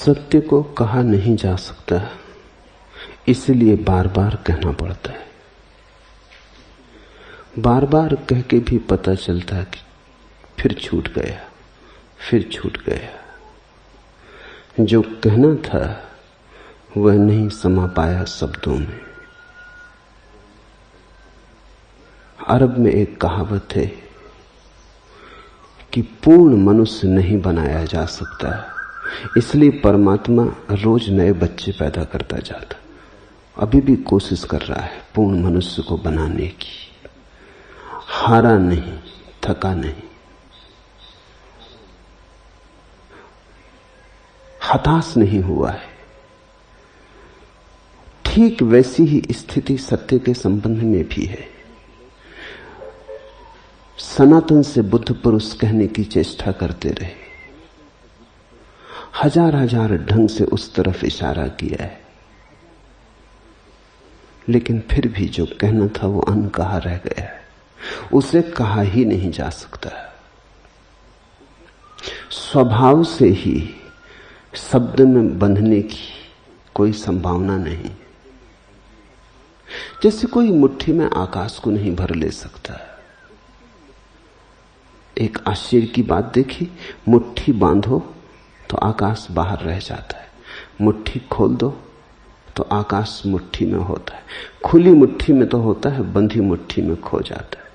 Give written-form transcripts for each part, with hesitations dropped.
सत्य को कहा नहीं जा सकता, इसलिए बार बार कहना पड़ता है। बार बार कह के भी पता चलता है कि फिर छूट गया, फिर छूट गया। जो कहना था वह नहीं समा पाया शब्दों में। अरब में एक कहावत है कि पूर्ण मनुष्य नहीं बनाया जा सकता, इसलिए परमात्मा रोज नए बच्चे पैदा करता जाता। अभी भी कोशिश कर रहा है पूर्ण मनुष्य को बनाने की। हारा नहीं, थका नहीं, हताश नहीं हुआ है। ठीक वैसी ही स्थिति सत्य के संबंध में भी है। सनातन से बुद्ध पुरुष कहने की चेष्टा करते रहे, हजार हजार ढंग से उस तरफ इशारा किया है, लेकिन फिर भी जो कहना था वो अनकहा रह गया है। उसे कहा ही नहीं जा सकता। स्वभाव से ही शब्द में बंधने की कोई संभावना नहीं। जैसे कोई मुट्ठी में आकाश को नहीं भर ले सकता। एक आश्चर्य की बात देखी, मुट्ठी बांधो तो आकाश बाहर रह जाता है, मुट्ठी खोल दो तो आकाश मुट्ठी में होता है। खुली मुट्ठी में तो होता है, बंधी मुट्ठी में खो जाता है।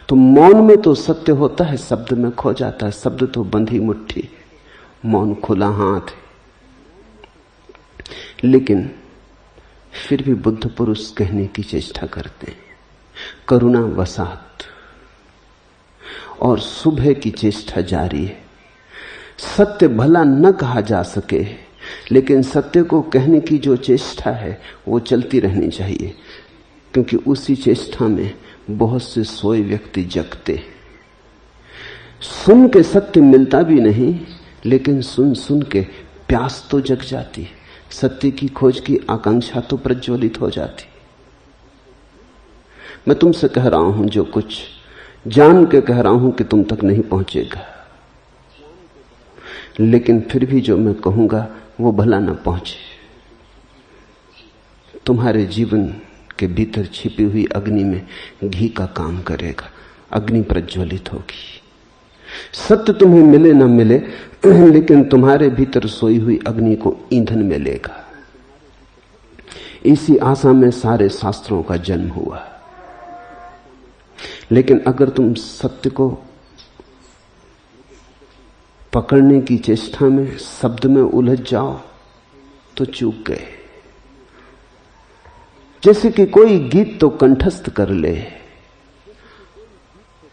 तो मौन में तो सत्य होता है, शब्द में खो जाता है। शब्द तो बंधी मुट्ठी, मौन खुला हाथ है। लेकिन फिर भी बुद्ध पुरुष कहने की चेष्टा करते हैं, करुणा वसात, और सुबह की चेष्टा जारी है। सत्य भला न कहा जा सके, लेकिन सत्य को कहने की जो चेष्टा है वो चलती रहनी चाहिए, क्योंकि उसी चेष्टा में बहुत से सोए व्यक्ति जगते। सुन के सत्य मिलता भी नहीं, लेकिन सुन सुन के प्यास तो जग जाती, सत्य की खोज की आकांक्षा तो प्रज्वलित हो जाती। मैं तुमसे कह रहा हूं जो कुछ, जान के कह रहा हूं कि तुम तक नहीं पहुंचेगा, लेकिन फिर भी जो मैं कहूंगा वो भला न पहुंचे। तुम्हारे जीवन के भीतर छिपी हुई अग्नि में घी का काम करेगा, अग्नि प्रज्वलित होगी। सत्य तुम्हें मिले न मिले, लेकिन तुम्हारे भीतर सोई हुई अग्नि को ईंधन मिलेगा। इसी आशा में सारे शास्त्रों का जन्म हुआ। लेकिन अगर तुम सत्य को पकड़ने की चेष्टा में शब्द में उलझ जाओ तो चूक गए। जैसे कि कोई गीत तो कंठस्थ कर ले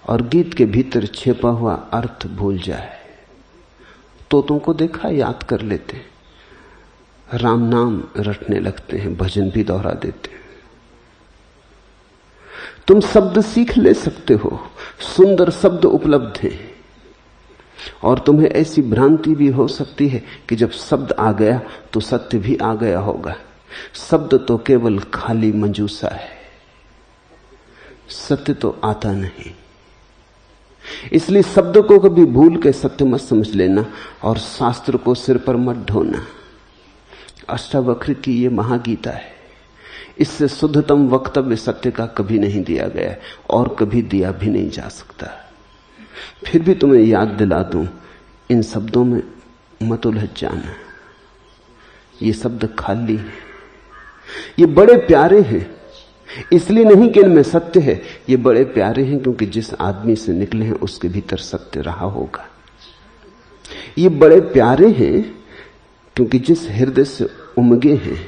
और गीत के भीतर छिपा हुआ अर्थ भूल जाए। तोतों को देखा, याद कर लेते हैं, राम नाम रटने लगते हैं, भजन भी दोहरा देते हैं। तुम शब्द सीख ले सकते हो, सुंदर शब्द उपलब्ध हैं, और तुम्हें ऐसी भ्रांति भी हो सकती है कि जब शब्द आ गया तो सत्य भी आ गया होगा। शब्द तो केवल खाली मंजूसा है, सत्य तो आता नहीं। इसलिए शब्द को कभी भूल के सत्य मत समझ लेना, और शास्त्र को सिर पर मत ढोना। अष्टावक्र की ये महागीता है, इससे शुद्धतम वक्तव्य सत्य का कभी नहीं दिया गया और कभी दिया भी नहीं जा सकता। फिर भी तुम्हें याद दिला दूं, इन शब्दों में मत उलझ जाना। ये शब्द खाली है, ये बड़े प्यारे हैं, इसलिए नहीं कि इनमें सत्य है। ये बड़े प्यारे हैं क्योंकि जिस आदमी से निकले हैं उसके भीतर सत्य रहा होगा। ये बड़े प्यारे हैं क्योंकि जिस हृदय से उमगे हैं,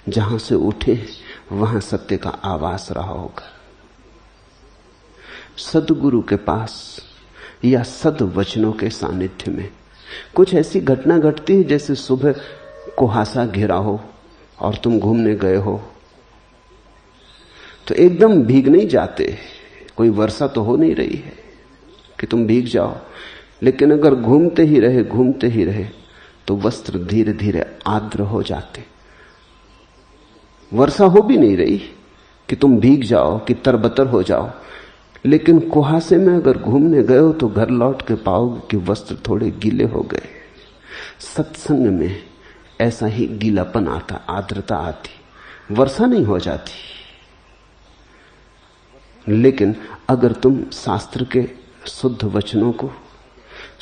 जहां से उठे हैं, वहां सत्य का आवास रहा होगा। सद्गुरु के पास या सद वचनों के सानिध्य में कुछ ऐसी घटना घटती है जैसे सुबह कुहासा घिरा हो और तुम घूमने गए हो, तो एकदम भीग नहीं जाते। कोई वर्षा तो हो नहीं रही है कि तुम भीग जाओ, लेकिन अगर घूमते ही रहे तो वस्त्र धीरे धीरे आर्द्र हो जाते। वर्षा हो भी नहीं रही कि तुम भीग जाओ, कि तरबतर हो जाओ, लेकिन कुहासे में अगर घूमने गए हो तो घर लौट के पाओगे कि वस्त्र थोड़े गीले हो गए। सत्संग में ऐसा ही गीलापन आता, आर्द्रता आती, वर्षा नहीं हो जाती। लेकिन अगर तुम शास्त्र के शुद्ध वचनों को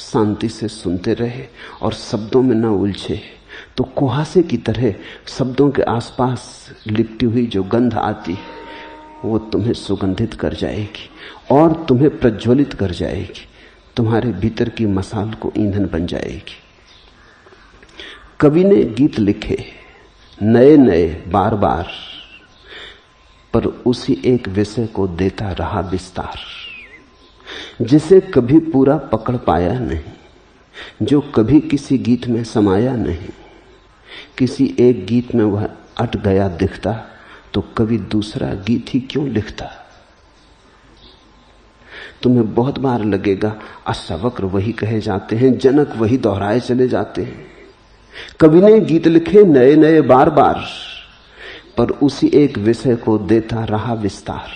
शांति से सुनते रहे और शब्दों में न उलझे, तो कुहासे की तरह शब्दों के आसपास लिपटी हुई जो गंध आती वो तुम्हें सुगंधित कर जाएगी और तुम्हें प्रज्वलित कर जाएगी, तुम्हारे भीतर की मसाल को ईंधन बन जाएगी। कवि ने गीत लिखे नए नए बार बार, पर उसी एक विषय को देता रहा विस्तार, जिसे कभी पूरा पकड़ पाया नहीं, जो कभी किसी गीत में समाया नहीं। किसी एक गीत में वह अट गया दिखता, तो कभी दूसरा गीत ही क्यों लिखता। तुम्हें बहुत बार लगेगा अष्टावक्र वही कहे जाते हैं, जनक वही दोहराए चले जाते हैं। कवि ने गीत लिखे नए नए बार बार, पर उसी एक विषय को देता रहा विस्तार,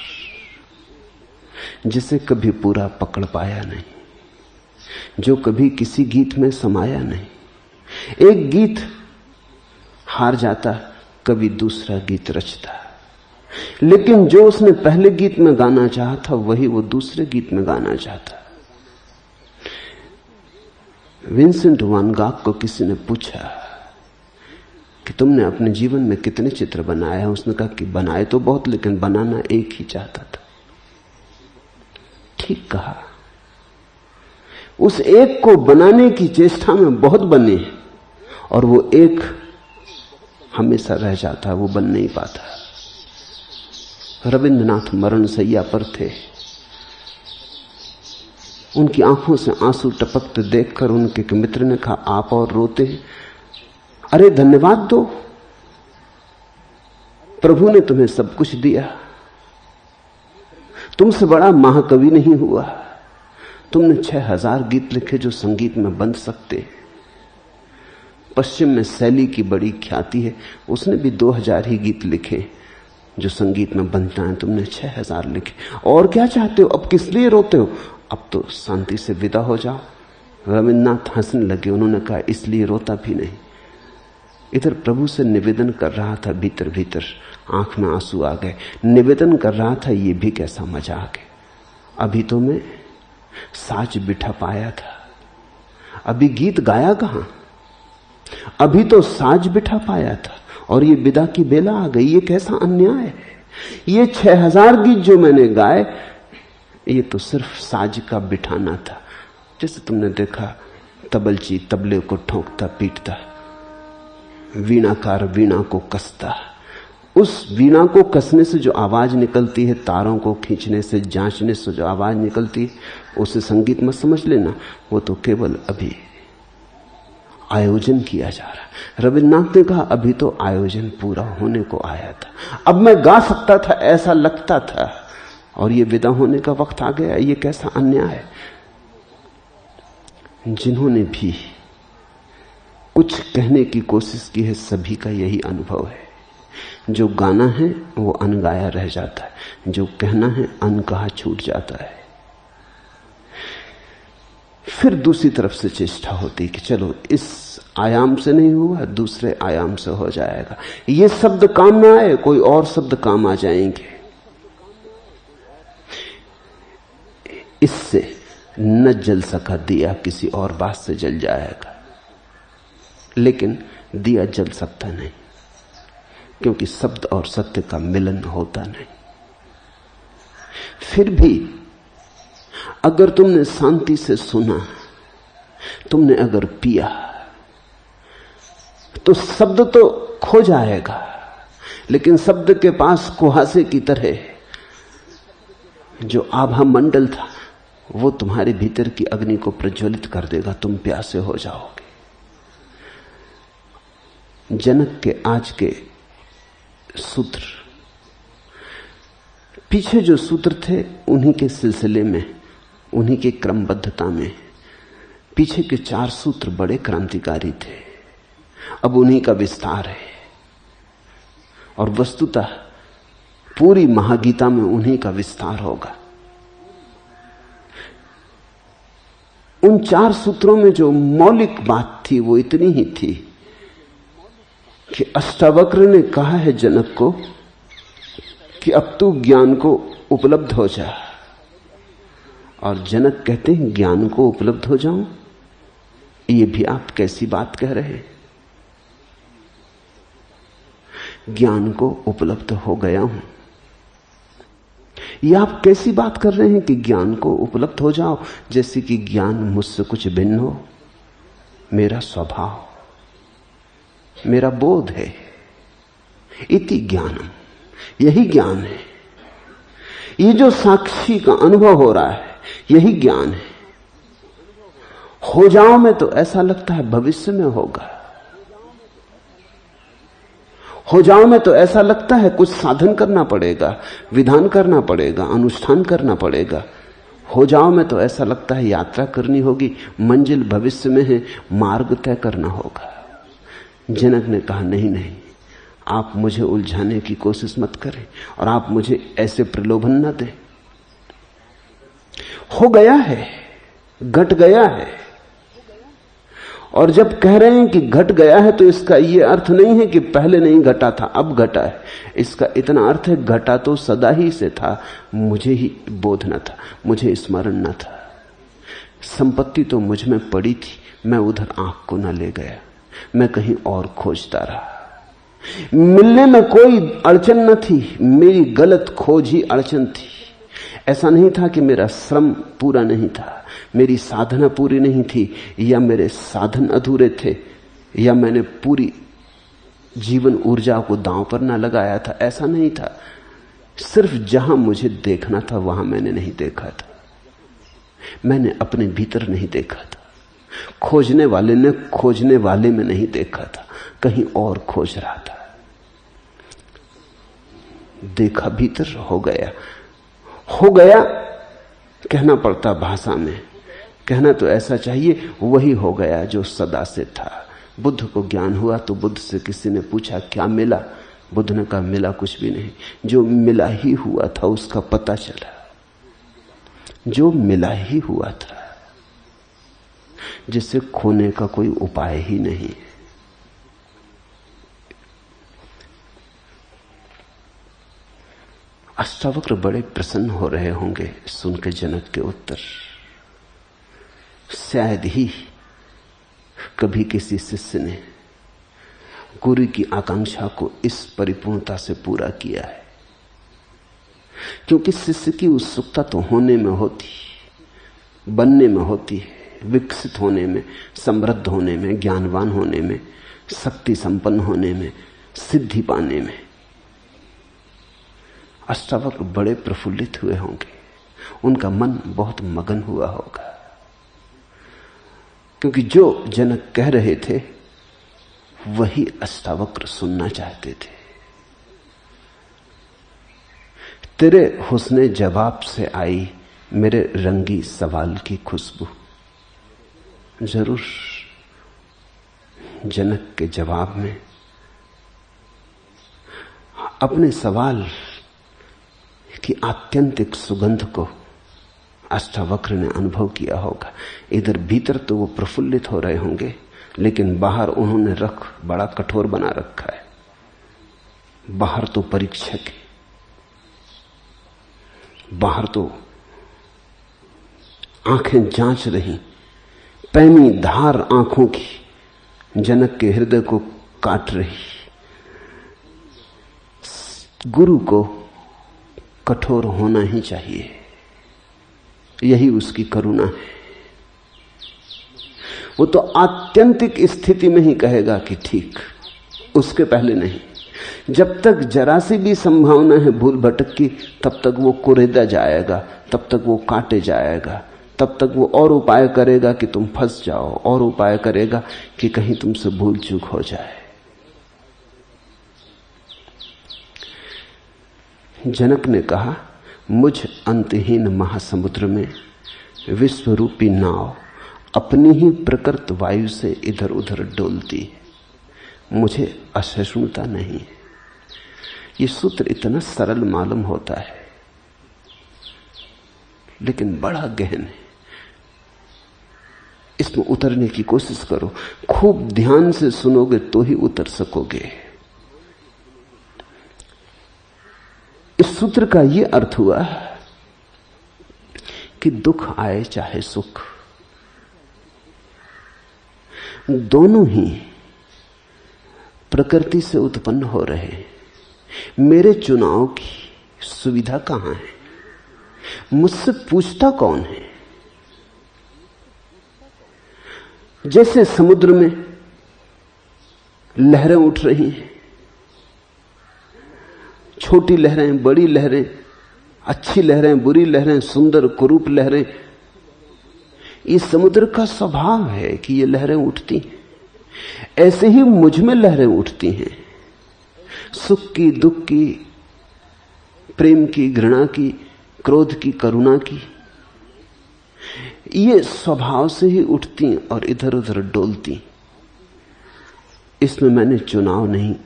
जिसे कभी पूरा पकड़ पाया नहीं, जो कभी किसी गीत में समाया नहीं। एक गीत हार जाता, कभी दूसरा गीत रचता, लेकिन जो उसने पहले गीत में गाना चाहा था वही वो दूसरे गीत में गाना चाहता। विंसेंट वैन गॉग को किसी ने पूछा कि तुमने अपने जीवन में कितने चित्र बनाए हैं? उसने कहा कि बनाए तो बहुत, लेकिन बनाना एक ही चाहता था। ठीक कहा, उस एक को बनाने की चेष्टा में बहुत बने, और वो एक हमेशा रह जाता, वो बन नहीं पाता। रविंद्रनाथ मरण सैया पर थे, उनकी आंखों से आंसू टपकते देखकर उनके एक मित्र ने कहा, आप और रोते हैं? अरे धन्यवाद दो, प्रभु ने तुम्हें सब कुछ दिया, तुमसे बड़ा महाकवि नहीं हुआ। तुमने 6000 गीत लिखे जो संगीत में बन सकते। पश्चिम में शैली की बड़ी ख्याति है, उसने भी 2000 ही गीत लिखे जो संगीत में बनता है, तुमने 6000 लिखे। और क्या चाहते हो? अब किस लिए रोते हो? अब तो शांति से विदा हो जाओ। रविन्द्रनाथ हंसने लगे। उन्होंने कहा, इसलिए रोता भी नहीं। इधर प्रभु से निवेदन कर रहा था, भीतर भीतर आंख में आंसू आ गए। निवेदन कर रहा था, ये भी कैसा मजाक है, अभी तो मैं साज बिठा पाया था, अभी गीत गाया कहां? अभी तो साज बिठा पाया था और ये विदा की बेला आ गई। ये कैसा अन्याय है। ये 6000 गीत जो मैंने गाए, ये तो सिर्फ साज का बिठाना था। जैसे तुमने देखा तबलची तबले को ठोंकता पीटता, वीणाकार वीणा को कसता। उस वीणा को कसने से जो आवाज निकलती है, तारों को खींचने से, जांचने से जो आवाज निकलती है, उसे संगीत मत समझ लेना। वो तो केवल अभी आयोजन किया जा रहा। रविन्द्रनाथ ने कहा, अभी तो आयोजन पूरा होने को आया था, अब मैं गा सकता था, ऐसा लगता था, और ये विदा होने का वक्त आ गया। ये कैसा अन्याय है। जिन्होंने भी कुछ कहने की कोशिश की है, सभी का यही अनुभव है। जो गाना है वो अनगाया रह जाता है, जो कहना है अनकहा छूट जाता है। फिर दूसरी तरफ से चेष्टा होती कि चलो इस आयाम से नहीं हुआ, दूसरे आयाम से हो जाएगा। ये शब्द काम ना आए, कोई और शब्द काम आ जाएंगे। इससे न जल सका दिया, किसी और बात से जल जाएगा। लेकिन दिया जल सकता नहीं, क्योंकि शब्द और सत्य का मिलन होता नहीं। फिर भी अगर तुमने शांति से सुना, तुमने अगर पिया, तो शब्द तो खो जाएगा, लेकिन शब्द के पास कुहासे की तरह जो आभा मंडल था, वो तुम्हारे भीतर की अग्नि को प्रज्वलित कर देगा। तुम प्यासे हो जाओगे। जनक के आज के सूत्र, पीछे जो सूत्र थे, उन्हीं के सिलसिले में, उन्हीं के क्रमबद्धता में पीछे के 4 सूत्र बड़े क्रांतिकारी थे। अब उन्हीं का विस्तार है, और वस्तुतः पूरी महागीता में उन्हीं का विस्तार होगा। उन 4 सूत्रों में जो मौलिक बात थी वो इतनी ही थी कि अष्टावक्र ने कहा है जनक को कि अब तू ज्ञान को उपलब्ध हो जा, और जनक कहते हैं ज्ञान को उपलब्ध हो जाऊं, ये भी आप कैसी बात कह रहे हैं? ज्ञान को उपलब्ध हो गया हूं, ये आप कैसी बात कर रहे हैं कि ज्ञान को उपलब्ध हो जाओ, जैसे कि ज्ञान मुझसे कुछ भिन्न हो। मेरा स्वभाव, मेरा बोध है, इति ज्ञानम, यही ज्ञान है। ये जो साक्षी का अनुभव हो रहा है यही ज्ञान है। हो जाओ में तो ऐसा लगता है भविष्य में होगा, हो जाओ में तो ऐसा लगता है कुछ साधन करना पड़ेगा, विधान करना पड़ेगा, अनुष्ठान करना पड़ेगा। हो जाओ में तो ऐसा लगता है यात्रा करनी होगी, मंजिल भविष्य में है, मार्ग तय करना होगा। जनक ने कहा नहीं नहीं, आप मुझे उलझाने की कोशिश मत करें और आप मुझे ऐसे प्रलोभन न दें। हो गया है, घट गया है। और जब कह रहे हैं कि घट गया है तो इसका यह अर्थ नहीं है कि पहले नहीं घटा था अब घटा है। इसका इतना अर्थ है घटा तो सदा ही से था, मुझे ही बोध न था, मुझे स्मरण न था। संपत्ति तो मुझ में पड़ी थी, मैं उधर आंख को न ले गया, मैं कहीं और खोजता रहा। मिलने में कोई अड़चन न थी, मेरी गलत खोज ही अड़चन थी। ऐसा नहीं था कि मेरा श्रम पूरा नहीं था, मेरी साधना पूरी नहीं थी, या मेरे साधन अधूरे थे, या मैंने पूरी जीवन ऊर्जा को दांव पर ना लगाया था। ऐसा नहीं था। सिर्फ जहां मुझे देखना था वहां मैंने नहीं देखा था, मैंने अपने भीतर नहीं देखा था। खोजने वाले ने खोजने वाले में नहीं देखा था, कहीं और खोज रहा था। देखा भीतर, हो गया। हो गया कहना पड़ता भाषा में, कहना तो ऐसा चाहिए वही हो गया जो सदा से था। बुद्ध को ज्ञान हुआ तो बुद्ध से किसी ने पूछा क्या मिला, बुद्ध ने कहा मिला कुछ भी नहीं, जो मिला ही हुआ था उसका पता चला, जो मिला ही हुआ था, जिसे खोने का कोई उपाय ही नहीं। अष्टावक्र बड़े प्रसन्न हो रहे होंगे सुन के जनक के उत्तर। शायद ही कभी किसी शिष्य ने गुरु की आकांक्षा को इस परिपूर्णता से पूरा किया है, क्योंकि शिष्य की उत्सुकता तो होने में होती, बनने में होती है, विकसित होने में, समृद्ध होने में, ज्ञानवान होने में, शक्ति संपन्न होने में, सिद्धि पाने में। अष्टावक्र बड़े प्रफुल्लित हुए होंगे, उनका मन बहुत मगन हुआ होगा, क्योंकि जो जनक कह रहे थे वही अष्टावक्र सुनना चाहते थे। तेरे हुस्ने जवाब से आई मेरे रंगी सवाल की खुशबू। जरूर जनक के जवाब में अपने सवाल की आत्यंतिक सुगंध को अष्टावक्र ने अनुभव किया होगा। इधर भीतर तो वो प्रफुल्लित हो रहे होंगे, लेकिन बाहर उन्होंने रख बड़ा कठोर बना रखा है। बाहर तो परीक्षक है, बाहर तो आंखें जांच रही, पैनी धार आंखों की जनक के हृदय को काट रही। गुरु को कठोर होना ही चाहिए, यही उसकी करुणा है। वो तो आत्यंतिक स्थिति में ही कहेगा कि ठीक, उसके पहले नहीं। जब तक जरा सी भी संभावना है भूल भटक की, तब तक वो कुरेदा जाएगा, तब तक वो काटे जाएगा, तब तक वो और उपाय करेगा कि तुम फंस जाओ, और उपाय करेगा कि कहीं तुमसे भूल चूक हो जाए। जनक ने कहा, मुझ अंतहीन महासमुद्र में विश्वरूपी नाव अपनी ही प्रकृत वायु से इधर उधर डोलती है, मुझे असहिष्णुता नहीं है। ये सूत्र इतना सरल मालूम होता है, लेकिन बड़ा गहन है। इसमें उतरने की कोशिश करो। खूब ध्यान से सुनोगे तो ही उतर सकोगे। इस सूत्र का यह अर्थ हुआ कि दुख आए चाहे सुख, दोनों ही प्रकृति से उत्पन्न हो रहे हैं। मेरे चुनाव की सुविधा कहां है? मुझसे पूछता कौन है? जैसे समुद्र में लहरें उठ रही हैं, छोटी लहरें, बड़ी लहरें, अच्छी लहरें, बुरी लहरें, सुंदर कुरूप लहरें, ये समुद्र का स्वभाव है कि ये लहरें उठती हैं। ऐसे ही मुझ में लहरें उठती हैं, सुख की, दुख की, प्रेम की, घृणा की, क्रोध की, करुणा की। ये स्वभाव से ही उठती और इधर उधर डोलती। इसमें मैंने चुनाव नहीं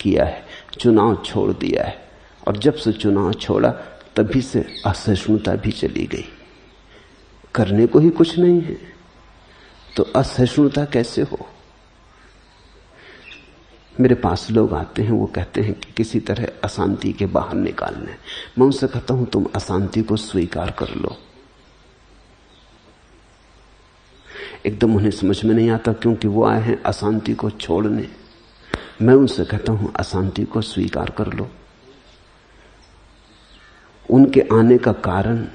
किया है, चुनाव छोड़ दिया है। और जब से चुनाव छोड़ा तभी से असहिष्णुता भी चली गई। करने को ही कुछ नहीं है तो असहिष्णुता कैसे हो? मेरे पास लोग आते हैं, वो कहते हैं कि किसी तरह अशांति के बाहर निकालने। मैं उनसे कहता हूं तुम अशांति को स्वीकार कर लो। एकदम उन्हें समझ में नहीं आता क्योंकि वो आए हैं अशांति को छोड़ने। मैं उनसे कहता हूं अशांति को स्वीकार कर लो। उनके आने का कारण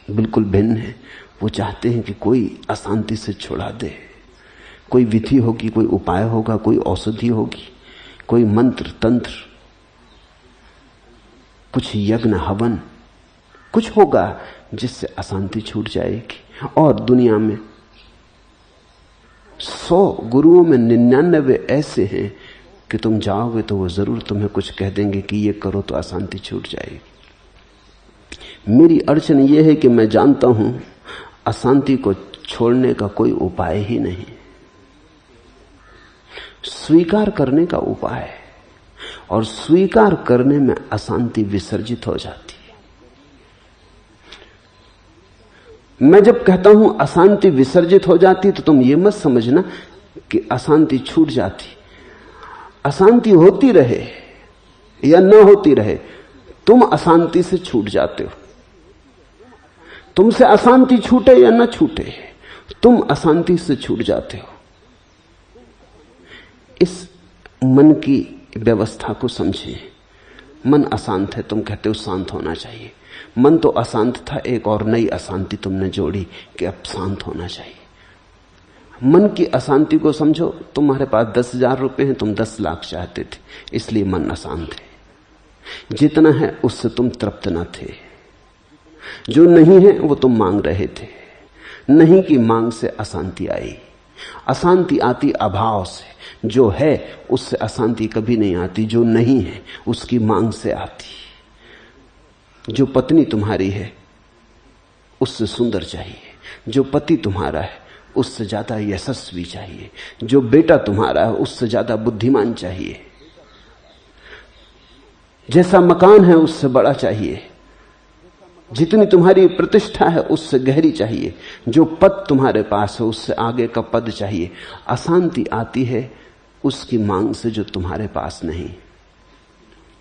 बिल्कुल भिन्न है। वो चाहते हैं कि कोई अशांति से छुड़ा दे। कोई विधि होगी, कोई उपाय होगा, कोई औषधि होगी, कोई मंत्र तंत्र, कुछ यज्ञ हवन, कुछ होगा जिससे अशांति छूट जाएगी। और दुनिया में 100 गुरुओं में 99 ऐसे हैं कि तुम जाओगे तो वो जरूर तुम्हें कुछ कह देंगे कि ये करो तो अशांति छूट जाएगी। मेरी अड़चन ये है कि मैं जानता हूं अशांति को छोड़ने का कोई उपाय ही नहीं, स्वीकार करने का उपाय है। और स्वीकार करने में अशांति विसर्जित हो जाती है। मैं जब कहता हूं अशांति विसर्जित हो जाती तो तुम ये मत समझना कि अशांति छूट जाती। अशांति होती रहे या न होती रहे, तुम अशांति से छूट जाते हो। तुमसे अशांति छूटे या न छूटे, तुम अशांति से छूट जाते हो। इस मन की व्यवस्था को समझिए। मन अशांत है, तुम कहते हो शांत होना चाहिए। मन तो अशांत था, एक और नई अशांति तुमने जोड़ी कि अब शांत होना चाहिए। मन की अशांति को समझो। तुम्हारे पास 10,000 रुपए हैं, तुम 10 लाख चाहते थे, इसलिए मन अशांत है। जितना है उससे तुम तृप्त न थे। जो नहीं है वो तुम मांग रहे थे। नहीं की मांग से अशांति आई। अशांति आती अभाव से। जो है उससे अशांति कभी नहीं आती, जो नहीं है उसकी मांग से आती। जो पत्नी तुम्हारी है उससे सुंदर चाहिए, जो पति तुम्हारा है उससे ज्यादा यशस्वी चाहिए, जो बेटा तुम्हारा है उससे ज्यादा बुद्धिमान चाहिए, जैसा मकान है उससे बड़ा चाहिए, जितनी तुम्हारी प्रतिष्ठा है उससे गहरी चाहिए, जो पद तुम्हारे पास है उससे आगे का पद चाहिए। अशांति आती है उसकी मांग से जो तुम्हारे पास नहीं।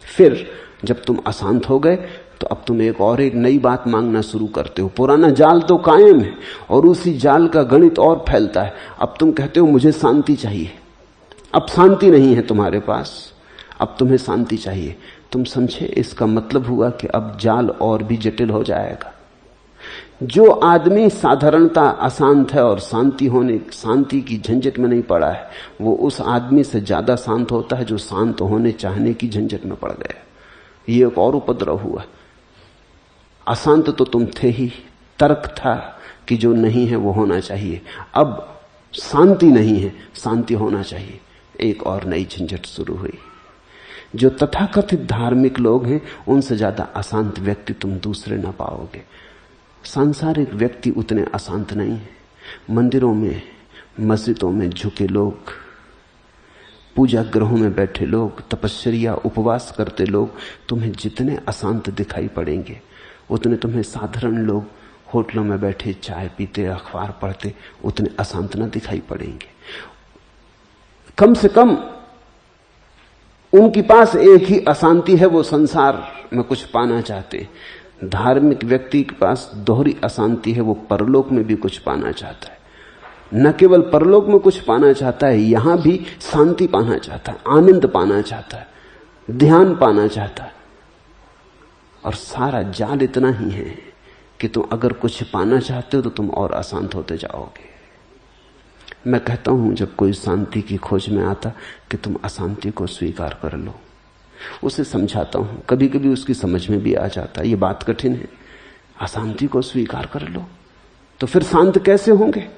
फिर जब तुम अशांत हो गए तो अब तुम एक नई बात मांगना शुरू करते हो। पुराना जाल तो कायम है और उसी जाल का गणित और फैलता है। अब तुम कहते हो मुझे शांति चाहिए। अब शांति नहीं है तुम्हारे पास, अब तुम्हें शांति चाहिए। तुम समझे, इसका मतलब हुआ कि अब जाल और भी जटिल हो जाएगा। जो आदमी साधारणता अशांत है और शांति की झंझट में नहीं पड़ा है, वो उस आदमी से ज्यादा शांत होता है जो शांत होने चाहने की झंझट में पड़ गया। ये एक और उपद्रव हुआ। अशांत तो तुम थे ही, तर्क था कि जो नहीं है वो होना चाहिए। अब शांति नहीं है, शांति होना चाहिए। एक और नई झंझट शुरू हुई। जो तथाकथित धार्मिक लोग हैं उनसे ज्यादा अशांत व्यक्ति तुम दूसरे ना पाओगे। सांसारिक व्यक्ति उतने अशांत नहीं है। मंदिरों में, मस्जिदों में झुके लोग, पूजा गृहों में बैठे लोग, तपस्या उपवास करते लोग तुम्हें जितने अशांत दिखाई पड़ेंगे उतने तुम्हें साधारण लोग होटलों में बैठे चाय पीते, अखबार पढ़ते उतने अशांत न दिखाई पड़ेंगे। कम से कम उनके पास एक ही अशांति है, वो संसार में कुछ पाना चाहते हैं। धार्मिक व्यक्ति के पास दोहरी अशांति है, वो परलोक में भी कुछ पाना चाहता है। न केवल परलोक में कुछ पाना चाहता है, यहां भी शांति पाना चाहता है, आनंद पाना चाहता है, ध्यान पाना चाहता है। और सारा जाल इतना ही है कि तुम अगर कुछ पाना चाहते हो तो तुम और अशांत होते जाओगे। मैं कहता हूं जब कोई शांति की खोज में आता कि तुम अशांति को स्वीकार कर लो, उसे समझाता हूं, कभी कभी उसकी समझ में भी आ जाता है ये बात कठिन है, अशांति को स्वीकार कर लो तो फिर शांत कैसे होंगे।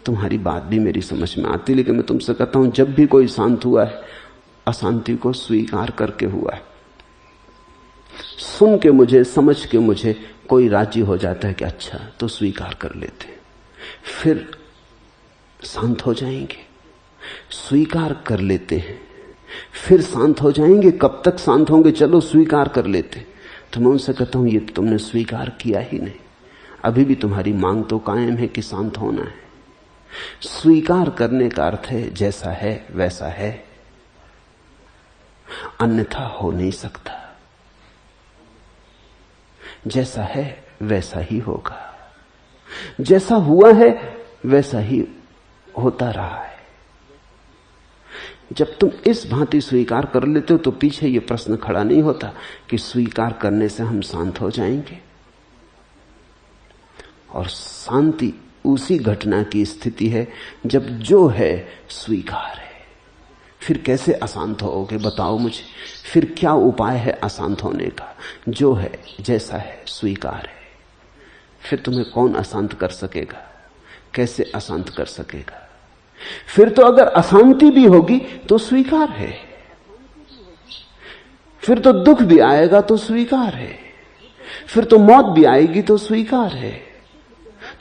तुम्हारी बात भी मेरी समझ में आती, लेकिन मैं तुमसे कहता हूं जब भी कोई शांत हुआ है अशांति को स्वीकार करके हुआ है। सुन के मुझे, समझ के मुझे कोई राजी हो जाता है कि अच्छा तो स्वीकार कर लेते, फिर शांत हो जाएंगे। स्वीकार कर लेते हैं फिर शांत हो जाएंगे। कब तक शांत होंगे? चलो स्वीकार कर लेते। तो मैं उनसे कहता हूं ये तो तुमने स्वीकार किया ही नहीं, अभी भी तुम्हारी मांग तो कायम है कि शांत होना है। स्वीकार करने का अर्थ है जैसा है वैसा है, अन्यथा हो नहीं सकता। जैसा है वैसा ही होगा, जैसा हुआ है वैसा ही होता रहा है। जब तुम इस भांति स्वीकार कर लेते हो तो पीछे यह प्रश्न खड़ा नहीं होता कि स्वीकार करने से हम शांत हो जाएंगे। और शांति उसी घटना की स्थिति है जब जो है स्वीकार है। फिर कैसे अशांत होगे बताओ मुझे? फिर क्या उपाय है अशांत होने का? जो है जैसा है स्वीकार है। फिर तुम्हें कौन अशांत कर सकेगा? कैसे अशांत कर सकेगा? फिर तो अगर अशांति भी होगी तो स्वीकार है, फिर तो दुख भी आएगा तो स्वीकार है, फिर तो मौत भी आएगी तो स्वीकार है।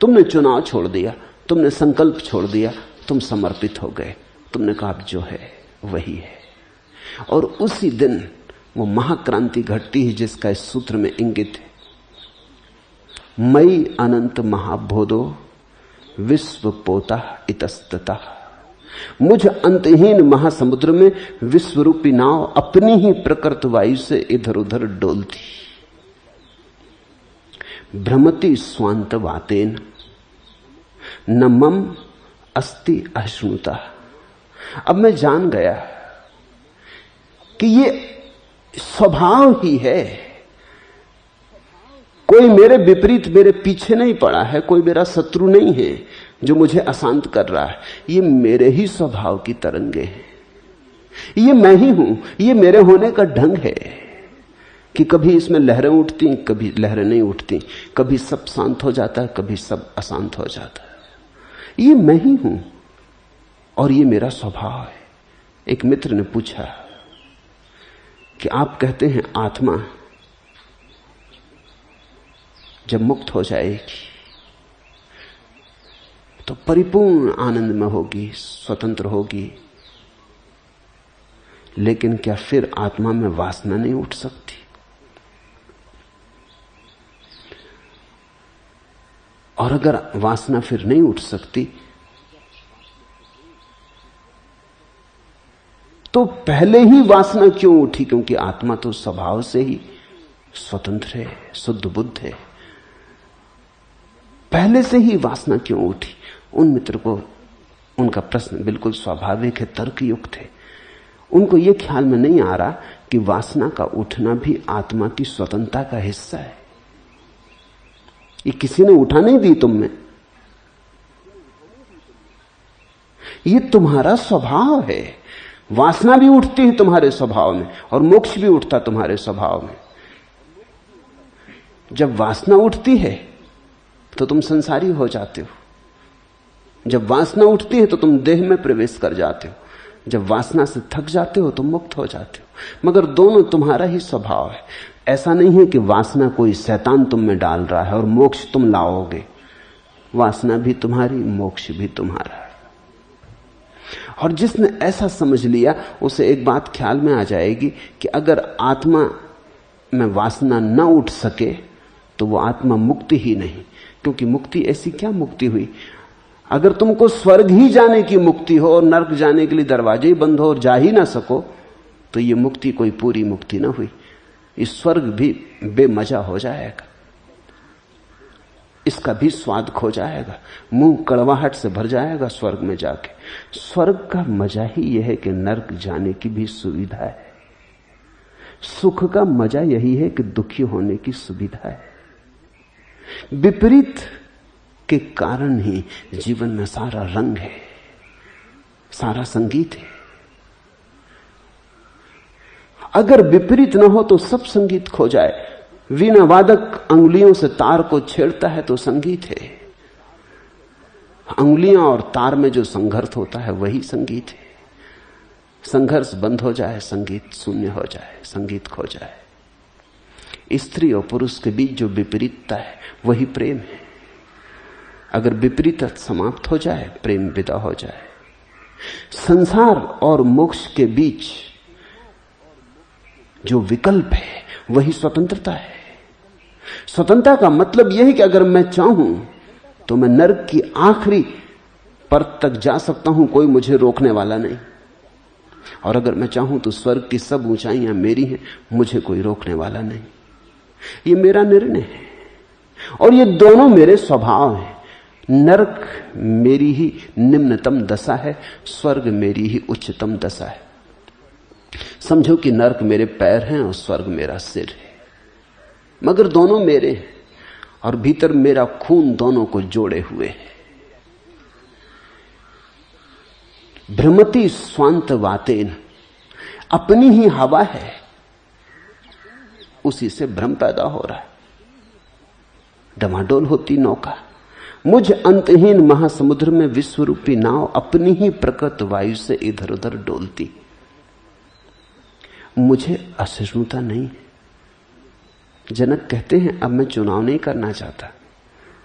तुमने चुनाव छोड़ दिया, तुमने संकल्प छोड़ दिया, तुम समर्पित हो गए, तुमने कहा अब जो है वही है। और उसी दिन वो महाक्रांति घटती है जिसका इस सूत्र में इंगित है, मई अनंत महाबोधो विश्व पोता इतस्तता। मुझ अंतहीन महासमुद्र में विश्वरूपी नाव अपनी ही प्रकृत वायु से इधर उधर डोलती, भ्रमति स्वांत वातेन न मम अस्ति अश्नुता। अब मैं जान गया कि ये स्वभाव ही है, कोई मेरे विपरीत मेरे पीछे नहीं पड़ा है, कोई मेरा शत्रु नहीं है जो मुझे अशांत कर रहा है। ये मेरे ही स्वभाव की तरंगे हैं, ये मैं ही हूं, ये मेरे होने का ढंग है कि कभी इसमें लहरें उठती, कभी लहरें नहीं उठती, कभी सब शांत हो जाता है, कभी सब अशांत हो जाता है। ये मैं ही हूं और ये मेरा स्वभाव है। एक मित्र ने पूछा कि आप कहते हैं आत्मा जब मुक्त हो जाएगी तो परिपूर्ण आनंद में होगी, स्वतंत्र होगी, लेकिन क्या फिर आत्मा में वासना नहीं उठ सकती? और अगर वासना फिर नहीं उठ सकती तो पहले ही वासना क्यों उठी? क्योंकि आत्मा तो स्वभाव से ही स्वतंत्र है, शुद्ध बुद्ध है। पहले से ही वासना क्यों उठी? उन मित्र को उनका प्रश्न बिल्कुल स्वाभाविक है, तर्कयुक्त है। उनको यह ख्याल में नहीं आ रहा कि वासना का उठना भी आत्मा की स्वतंत्रता का हिस्सा है। ये किसी ने उठा नहीं दी तुम में, ये तुम्हारा स्वभाव है। वासना भी उठती है तुम्हारे स्वभाव में और मोक्ष भी उठता तुम्हारे स्वभाव में। जब वासना उठती है तो तुम संसारी हो जाते हो, जब वासना उठती है तो तुम देह में प्रवेश कर जाते हो, जब वासना से थक जाते हो तो मुक्त हो जाते हो। मगर दोनों तुम्हारा ही स्वभाव है। ऐसा नहीं है कि वासना कोई शैतान तुम में डाल रहा है और मोक्ष तुम लाओगे। वासना भी तुम्हारी, मोक्ष भी तुम्हारा है। और जिसने ऐसा समझ लिया उसे एक बात ख्याल में आ जाएगी कि अगर आत्मा में वासना न उठ सके तो वो आत्मा मुक्ति ही नहीं। क्योंकि मुक्ति ऐसी क्या मुक्ति हुई? अगर तुमको स्वर्ग ही जाने की मुक्ति हो और नरक जाने के लिए दरवाजे ही बंद हो और जा ही ना सको, तो ये मुक्ति कोई पूरी मुक्ति ना हुई। इस स्वर्ग भी बेमजा हो जाएगा, इसका भी स्वाद खो जाएगा, मुंह कड़वाहट से भर जाएगा स्वर्ग में जाके। स्वर्ग का मजा ही यह है कि नरक जाने की भी सुविधा है। सुख का मजा यही है कि दुखी होने की सुविधा है। विपरीत के कारण ही जीवन में सारा रंग है, सारा संगीत है। अगर विपरीत ना हो तो सब संगीत खो जाए। वीणा वादक अंगुलियों से तार को छेड़ता है तो संगीत है। अंगुलियां और तार में जो संघर्ष होता है वही संगीत है। संघर्ष बंद हो जाए, संगीत शून्य हो जाए, संगीत खो जाए। स्त्री और पुरुष के बीच जो विपरीतता है वही प्रेम है। अगर विपरीत समाप्त हो जाए, प्रेम विदा हो जाए। संसार और मोक्ष के बीच जो विकल्प है वही स्वतंत्रता है। स्वतंत्रता का मतलब यह है कि अगर मैं चाहूं तो मैं नरक की आखिरी परत तक जा सकता हूं, कोई मुझे रोकने वाला नहीं। और अगर मैं चाहूं तो स्वर्ग की सब ऊंचाइयां मेरी हैं, मुझे कोई रोकने वाला नहीं। ये मेरा निर्णय है और ये दोनों मेरे स्वभाव हैं। नरक मेरी ही निम्नतम दशा है, स्वर्ग मेरी ही उच्चतम दशा है। समझो कि नरक मेरे पैर हैं और स्वर्ग मेरा सिर है, मगर दोनों मेरे हैं और भीतर मेरा खून दोनों को जोड़े हुए है। भ्रमति स्वांत वातेन, अपनी ही हवा है, उसी से भ्रम पैदा हो रहा है। डमाडोल होती नौका, मुझ अंतहीन महासमुद्र में विश्वरूपी नाव अपनी ही प्रकृत वायु से इधर उधर डोलती। मुझे असहिष्णुता नहीं है। जनक कहते हैं अब मैं चुनाव नहीं करना चाहता,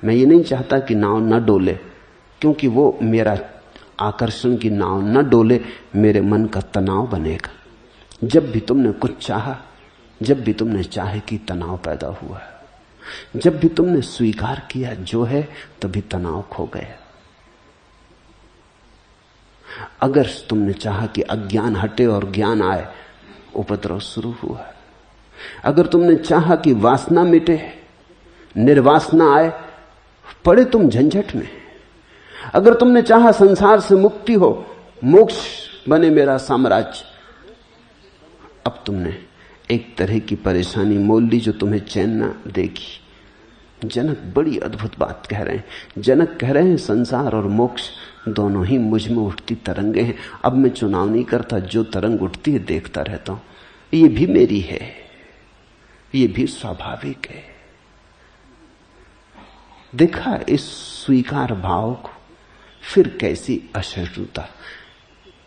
मैं ये नहीं चाहता कि नाव न डोले, क्योंकि वो मेरा आकर्षण की नाव न डोले मेरे मन का तनाव बनेगा। जब भी तुमने कुछ चाहा, जब भी तुमने चाहे कि तनाव पैदा हुआ, जब भी तुमने स्वीकार किया जो है तभी तनाव खो गया। अगर तुमने चाहा कि अज्ञान हटे और ज्ञान आए, उपद्रव शुरू हुआ। अगर तुमने चाहा कि वासना मिटे, निर्वासना आए, पड़े तुम झंझट में। अगर तुमने चाहा संसार से मुक्ति हो, मोक्ष बने मेरा साम्राज्य, अब तुमने एक तरह की परेशानी मोल ली जो तुम्हें चैन न देगी। जनक बड़ी अद्भुत बात कह रहे हैं। जनक कह रहे हैं संसार और मोक्ष दोनों ही मुझ में उठती तरंगे हैं। अब मैं चुनाव नहीं करता, जो तरंग उठती है देखता रहता हूं। ये भी मेरी है, ये भी स्वाभाविक है। देखा इस स्वीकार भाव को, फिर कैसी असहिष्णुता,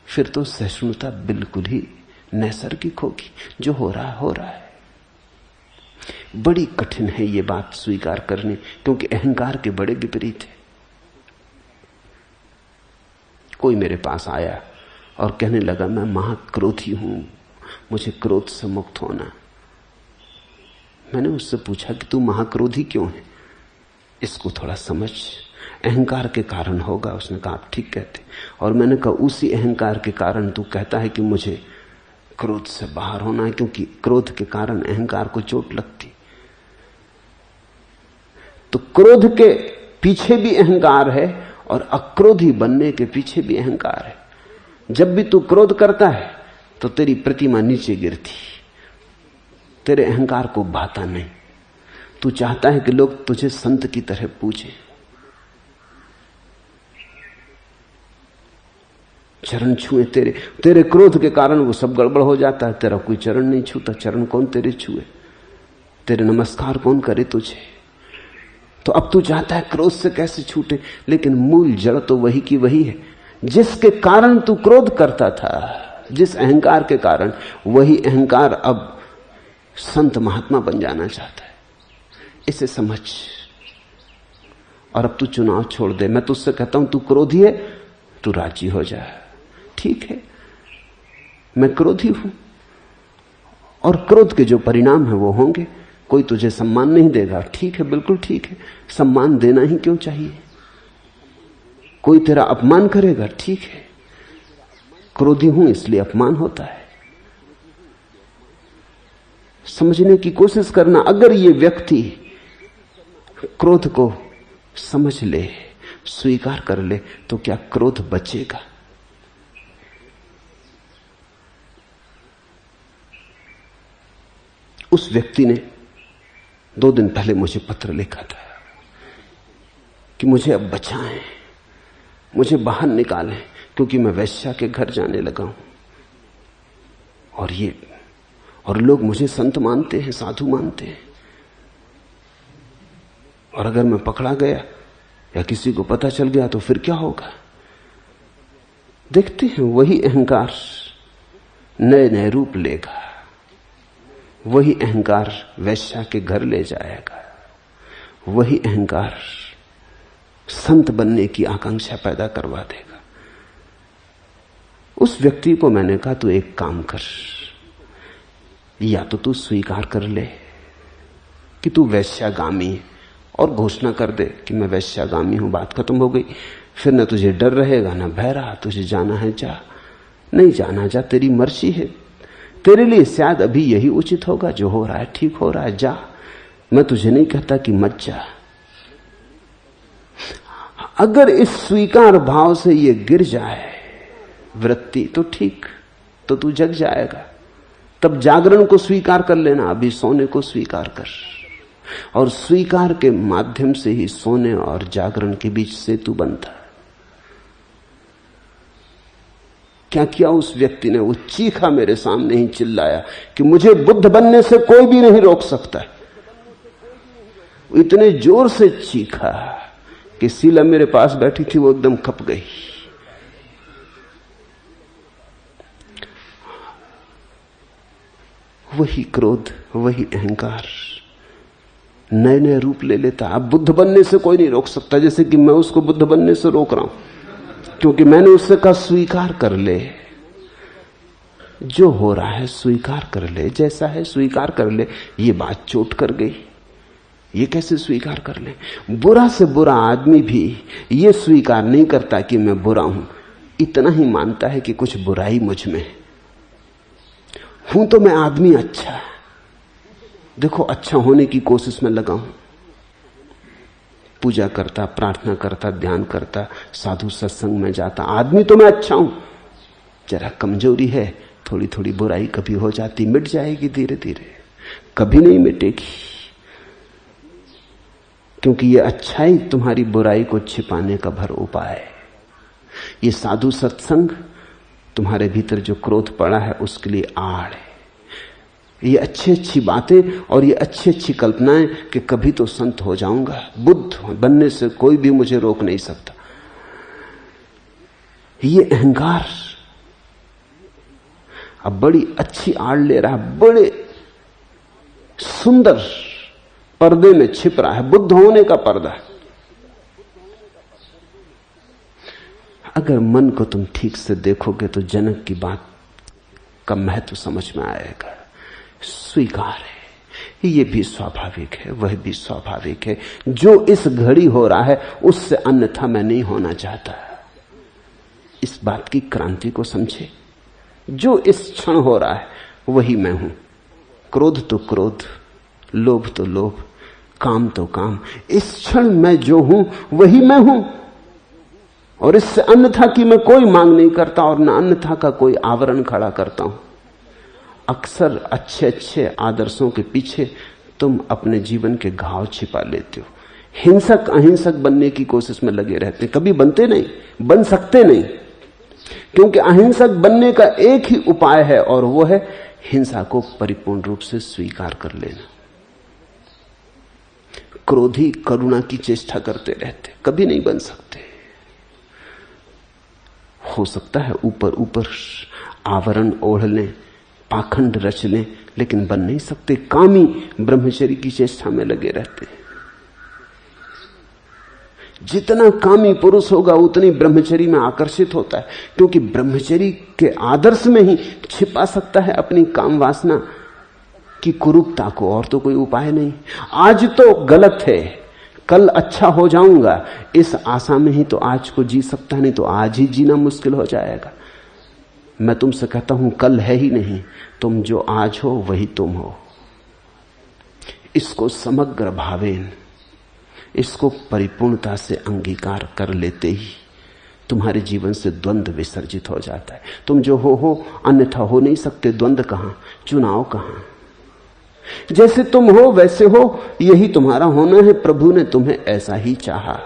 फिर तो सहिष्णुता बिल्कुल ही नैसर्गिक होगी। जो हो रहा हो रहा है। बड़ी कठिन है ये बात स्वीकार करनी, क्योंकि अहंकार के बड़े विपरीत है। कोई मेरे पास आया और कहने लगा मैं महाक्रोधी हूं, मुझे क्रोध से मुक्त होना। मैंने उससे पूछा कि तू महाक्रोधी क्यों है, इसको थोड़ा समझ। अहंकार के कारण होगा। उसने कहा आप ठीक कहते। और मैंने कहा उसी अहंकार के कारण तू कहता है कि मुझे क्रोध से बाहर होना है, क्योंकि क्रोध के कारण अहंकार को चोट लगती। तो क्रोध के पीछे भी अहंकार है और अक्रोधी बनने के पीछे भी अहंकार है। जब भी तू क्रोध करता है तो तेरी प्रतिमा नीचे गिरती, तेरे अहंकार को भाता नहीं। तू चाहता है कि लोग तुझे संत की तरह पूछें, चरण छुए तेरे। तेरे क्रोध के कारण वो सब गड़बड़ हो जाता है। तेरा कोई चरण नहीं छूता। चरण कौन तेरे छुए, तेरे नमस्कार कौन करे तुझे। तो अब तू चाहता है क्रोध से कैसे छूटे, लेकिन मूल जड़ तो वही की वही है। जिसके कारण तू क्रोध करता था, जिस अहंकार के कारण, वही अहंकार अब संत महात्मा बन जाना चाहता है। इसे समझ और अब तू चुनाव छोड़ दे। मैं तुझसे कहता हूं तू क्रोधी है, तू राजी हो जा। ठीक है, मैं क्रोधी हूं और क्रोध के जो परिणाम है वो होंगे। कोई तुझे सम्मान नहीं देगा, ठीक है, बिल्कुल ठीक है, सम्मान देना ही क्यों चाहिए। कोई तेरा अपमान करेगा, ठीक है, क्रोधी हूं इसलिए अपमान होता है। समझने की कोशिश करना, अगर ये व्यक्ति क्रोध को समझ ले, स्वीकार कर ले, तो क्या क्रोध बचेगा? उस व्यक्ति ने 2 दिन पहले मुझे पत्र लिखा था कि मुझे अब बचाएं, मुझे बाहर निकालें, क्योंकि मैं वैश्या के घर जाने लगा हूं और लोग मुझे संत मानते हैं, साधु मानते हैं, और अगर मैं पकड़ा गया या किसी को पता चल गया तो फिर क्या होगा। देखते हैं, वही अहंकार नए नए रूप लेगा, वही अहंकार वैश्या के घर ले जाएगा, वही अहंकार संत बनने की आकांक्षा पैदा करवा देगा। उस व्यक्ति को मैंने कहा, तू एक काम कर, या तो तू स्वीकार कर ले कि तू वैश्यागामी है और घोषणा कर दे कि मैं वैश्यागामी हूं, बात खत्म हो गई। फिर न तुझे डर रहेगा न भय रहा, तुझे जाना है जा, नहीं जाना जा, तेरी मर्जी है। तेरे लिए शायद अभी यही उचित होगा, जो हो रहा है ठीक हो रहा है, जा, मैं तुझे नहीं कहता कि मत जा। अगर इस स्वीकार भाव से ये गिर जाए वृत्ति तो ठीक, तो तू जग जाएगा। तब जागरण को स्वीकार कर लेना, अभी सोने को स्वीकार कर, और स्वीकार के माध्यम से ही सोने और जागरण के बीच सेतु बनता है। क्या किया उस व्यक्ति ने? वो चीखा मेरे सामने ही, चिल्लाया कि मुझे बुद्ध बनने से कोई भी नहीं रोक सकता। इतने जोर से चीखा कि शीला मेरे पास बैठी थी, वो एकदम कप गई। वही क्रोध, वही अहंकार नए नए रूप ले लेता। अब बुद्ध बनने से कोई नहीं रोक सकता, जैसे कि मैं उसको बुद्ध बनने से रोक रहा हूं, क्योंकि मैंने उससे कहा स्वीकार कर ले, जो हो रहा है स्वीकार कर ले, जैसा है स्वीकार कर ले। ये बात चोट कर गई, ये कैसे स्वीकार कर ले? बुरा से बुरा आदमी भी ये स्वीकार नहीं करता कि मैं बुरा हूं, इतना ही मानता है कि कुछ बुराई मुझ में हूं तो मैं आदमी अच्छा। देखो, अच्छा होने की कोशिश में लगा हूं, पूजा करता, प्रार्थना करता, ध्यान करता, साधु सत्संग में जाता, आदमी तो मैं अच्छा हूं। जरा कमजोरी है, थोड़ी थोड़ी बुराई कभी हो जाती, मिट जाएगी धीरे धीरे, कभी नहीं मिटेगी, क्योंकि ये अच्छाई तुम्हारी बुराई को छिपाने का भर उपाय है। ये साधु सत्संग तुम्हारे भीतर जो क्रोध पड़ा है उसके लिए आड़ है। ये अच्छी अच्छी बातें और ये अच्छी अच्छी कल्पनाएं कि कभी तो संत हो जाऊंगा, बुद्ध बनने से कोई भी मुझे रोक नहीं सकता, ये अहंकार अब बड़ी अच्छी आड़ ले रहा है, बड़े सुंदर पर्दे में छिप रहा है, बुद्ध होने का पर्दा। अगर मन को तुम ठीक से देखोगे तो जनक की बात का महत्व समझ में आएगा। स्वीकार है, ये भी स्वाभाविक है, वह भी स्वाभाविक है, जो इस घड़ी हो रहा है उससे अन्यथा मैं नहीं होना चाहता। इस बात की क्रांति को समझे, जो इस क्षण हो रहा है वही मैं हूं। क्रोध तो क्रोध, लोभ तो लोभ, काम तो काम, इस क्षण मैं जो हूं वही मैं हूं, और इससे अन्यथा की मैं कोई मांग नहीं करता और न अन्यथा का कोई आवरण खड़ा करता हूं। अक्सर अच्छे अच्छे आदर्शों के पीछे तुम अपने जीवन के घाव छिपा लेते हो, हिंसक अहिंसक बनने की कोशिश में लगे रहते, कभी बनते नहीं, बन सकते नहीं, क्योंकि अहिंसक बनने का एक ही उपाय है और वो है हिंसा को परिपूर्ण रूप से स्वीकार कर लेना। क्रोधी करुणा की चेष्टा करते रहते, कभी नहीं बन सकते। हो सकता है ऊपर ऊपर आवरण ओढ़ लें, पाखंड रच लें, लेकिन बन नहीं सकते। कामी ब्रह्मचर्य की चेष्टा में लगे रहते हैं। जितना कामी पुरुष होगा उतनी ब्रह्मचर्य में आकर्षित होता है, क्योंकि ब्रह्मचर्य के आदर्श में ही छिपा सकता है अपनी काम वासना कि कुरूपता को, और तो कोई उपाय नहीं। आज तो गलत है, कल अच्छा हो जाऊंगा, इस आशा में ही तो आज को जी सकता, नहीं तो आज ही जीना मुश्किल हो जाएगा। मैं तुमसे कहता हूं कल है ही नहीं, तुम जो आज हो वही तुम हो। इसको समग्र भावेन, इसको परिपूर्णता से अंगीकार कर लेते ही तुम्हारे जीवन से द्वंद्व विसर्जित हो जाता है। तुम जो हो, अन्यथा हो नहीं सकते। द्वंद्व कहां, चुनाव कहां? जैसे तुम हो वैसे हो, यही तुम्हारा होना है। प्रभु ने तुम्हें ऐसा ही चाहा।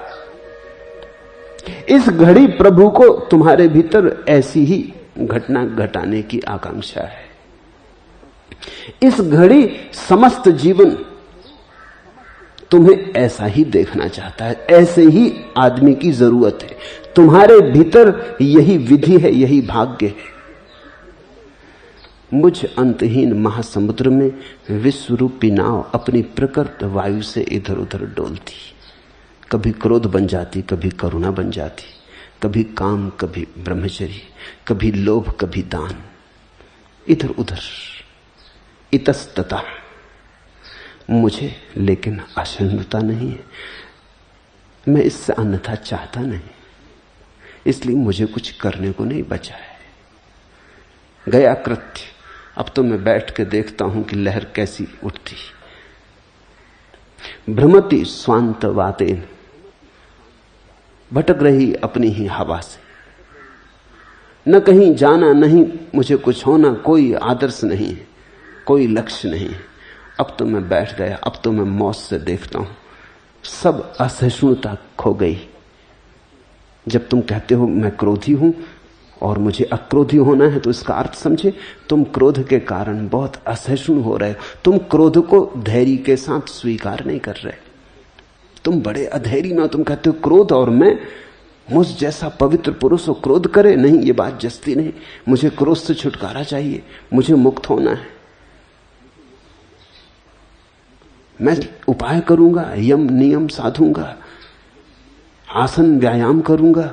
इस घड़ी प्रभु को तुम्हारे भीतर ऐसी ही घटना घटाने की आकांक्षा है। इस घड़ी समस्त जीवन तुम्हें ऐसा ही देखना चाहता है, ऐसे ही आदमी की जरूरत है। तुम्हारे भीतर यही विधि है, यही भाग्य है। मुझ अंतहीन महासमुद्र में विश्व रूपी नाव अपनी प्रकृत वायु से इधर उधर डोलती, कभी क्रोध बन जाती, कभी करुणा बन जाती, कभी काम, कभी ब्रह्मचर्य, कभी लोभ, कभी दान, इधर उधर इतस्ततः। मुझे लेकिन असहिष्णुता नहीं है, मैं इससे अन्यथा चाहता नहीं, इसलिए मुझे कुछ करने को नहीं बचा है। गया कृत्य। अब तो मैं बैठ के देखता हूं कि लहर कैसी उठती। भ्रमति स्वांत वातेन, भटक रही अपनी ही हवा से, न कहीं जाना, नहीं मुझे कुछ होना, कोई आदर्श नहीं है, कोई लक्ष्य नहीं है। अब तो मैं बैठ गया, अब तो मैं मौत से देखता हूं, सब असहिष्णुता खो गई। जब तुम कहते हो मैं क्रोधी हूं और मुझे अक्रोधी होना है, तो इसका अर्थ समझे, तुम क्रोध के कारण बहुत असहिष्णु हो रहे हो। तुम क्रोध को धैर्य के साथ स्वीकार नहीं कर रहे, तुम बड़े अधैर्य में। तुम कहते हो क्रोध, और मैं मुझ जैसा पवित्र पुरुष हो क्रोध करे? नहीं, ये बात जस्ती नहीं। मुझे क्रोध से छुटकारा चाहिए, मुझे मुक्त होना है। मैं उपाय करूंगा, यम नियम साधूंगा, आसन व्यायाम करूंगा,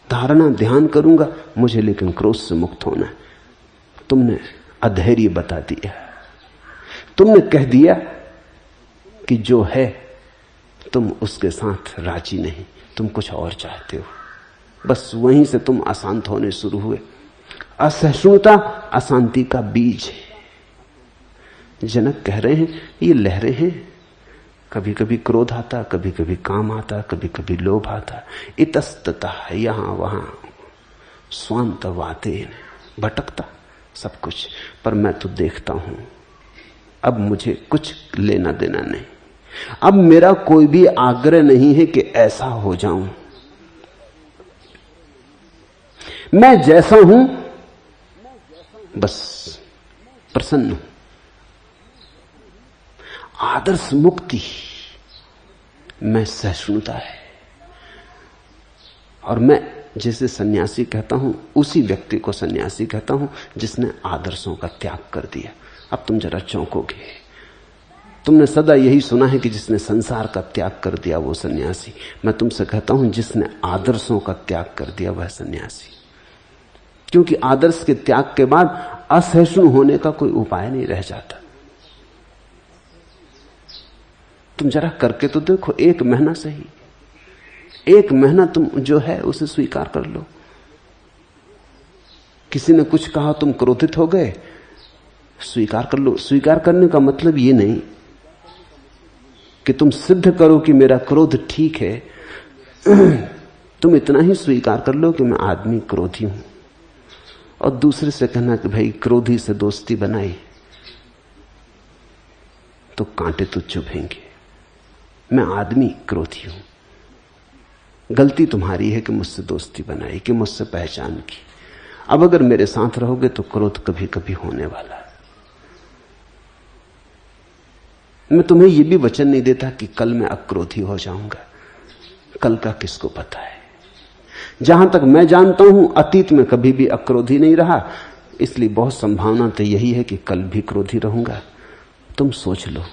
धारणा ध्यान करूंगा, मुझे लेकिन क्रोध से मुक्त होना है। तुमने अधैर्य बता दिया, तुमने कह दिया कि जो है तुम उसके साथ राजी नहीं, तुम कुछ और चाहते हो। बस वहीं से तुम अशांत होने शुरू हुए। असहिष्णुता अशांति का बीज है। जनक कह रहे हैं ये लहरें हैं, कभी कभी क्रोध आता, कभी कभी काम आता, कभी कभी लोभ आता, इतस्ततः यहां वहां स्वांत वातेन, भटकता सब कुछ। पर मैं तो देखता हूं, अब मुझे कुछ लेना देना नहीं। अब मेरा कोई भी आग्रह नहीं है कि ऐसा हो जाऊं। मैं जैसा हूं बस प्रसन्न हूं। आदर्श मुक्ति में सहिष्णुता है। और मैं जिसे सन्यासी कहता हूं, उसी व्यक्ति को सन्यासी कहता हूं जिसने आदर्शों का त्याग कर दिया। अब तुम जरा चौंकोगे। तुमने सदा यही सुना है कि जिसने संसार का त्याग कर दिया वो सन्यासी। मैं तुमसे कहता हूं जिसने आदर्शों का त्याग कर दिया वह सन्यासी। क्योंकि आदर्श के त्याग के बाद असहिष्णु होने का कोई उपाय नहीं रह जाता। तुम जरा करके तो देखो, 1 महीना सही, 1 महीना तुम जो है उसे स्वीकार कर लो। किसी ने कुछ कहा, तुम क्रोधित हो गए, स्वीकार कर लो। स्वीकार करने का मतलब ये नहीं कि तुम सिद्ध करो कि मेरा क्रोध ठीक है। तुम इतना ही स्वीकार कर लो कि मैं आदमी क्रोधी हूं, और दूसरे से कहना कि भाई क्रोधी से दोस्ती बनाई तो कांटे तो चुभेंगे। मैं आदमी क्रोधी हूं। गलती तुम्हारी है कि मुझसे दोस्ती बनाई, कि मुझसे पहचान की। अब अगर मेरे साथ रहोगे तो क्रोध कभी कभी होने वाला है। मैं तुम्हें यह भी वचन नहीं देता कि कल मैं अक्रोधी हो जाऊंगा। कल का किसको पता है। जहां तक मैं जानता हूं, अतीत में कभी भी अक्रोधी नहीं रहा, इसलिए बहुत संभावना तो यही है कि कल भी क्रोधी रहूंगा। तुम सोच लो।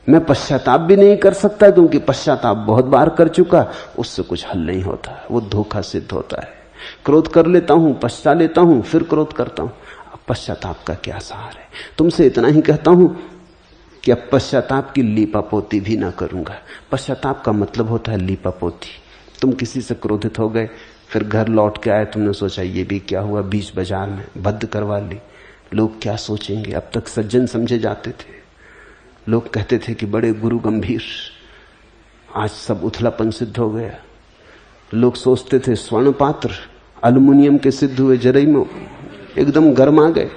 मैं पश्चाताप भी नहीं कर सकता, क्योंकि पश्चाताप बहुत बार कर चुका, उससे कुछ हल नहीं होता, वो धोखा सिद्ध होता है। क्रोध कर लेता हूं, पश्चा लेता हूं, फिर क्रोध करता हूं। पश्चाताप का क्या सहार है। तुमसे इतना ही कहता हूं कि अब पश्चाताप की लीपापोती भी ना करूंगा। पश्चाताप का मतलब होता है लीपापोती। तुम किसी से क्रोधित हो गए, फिर घर लौट के आए, तुमने सोचा ये भी क्या हुआ, बीच बाजार में बद्ध करवा ली, लोग क्या सोचेंगे। अब तक सज्जन समझे जाते थे, लोग कहते थे कि बड़े गुरु गंभीर, आज सब उथलापन सिद्ध हो गया। लोग सोचते थे स्वर्ण पात्र एल्युमिनियम के सिद्ध हुए, जरई में एकदम गर्मा गए।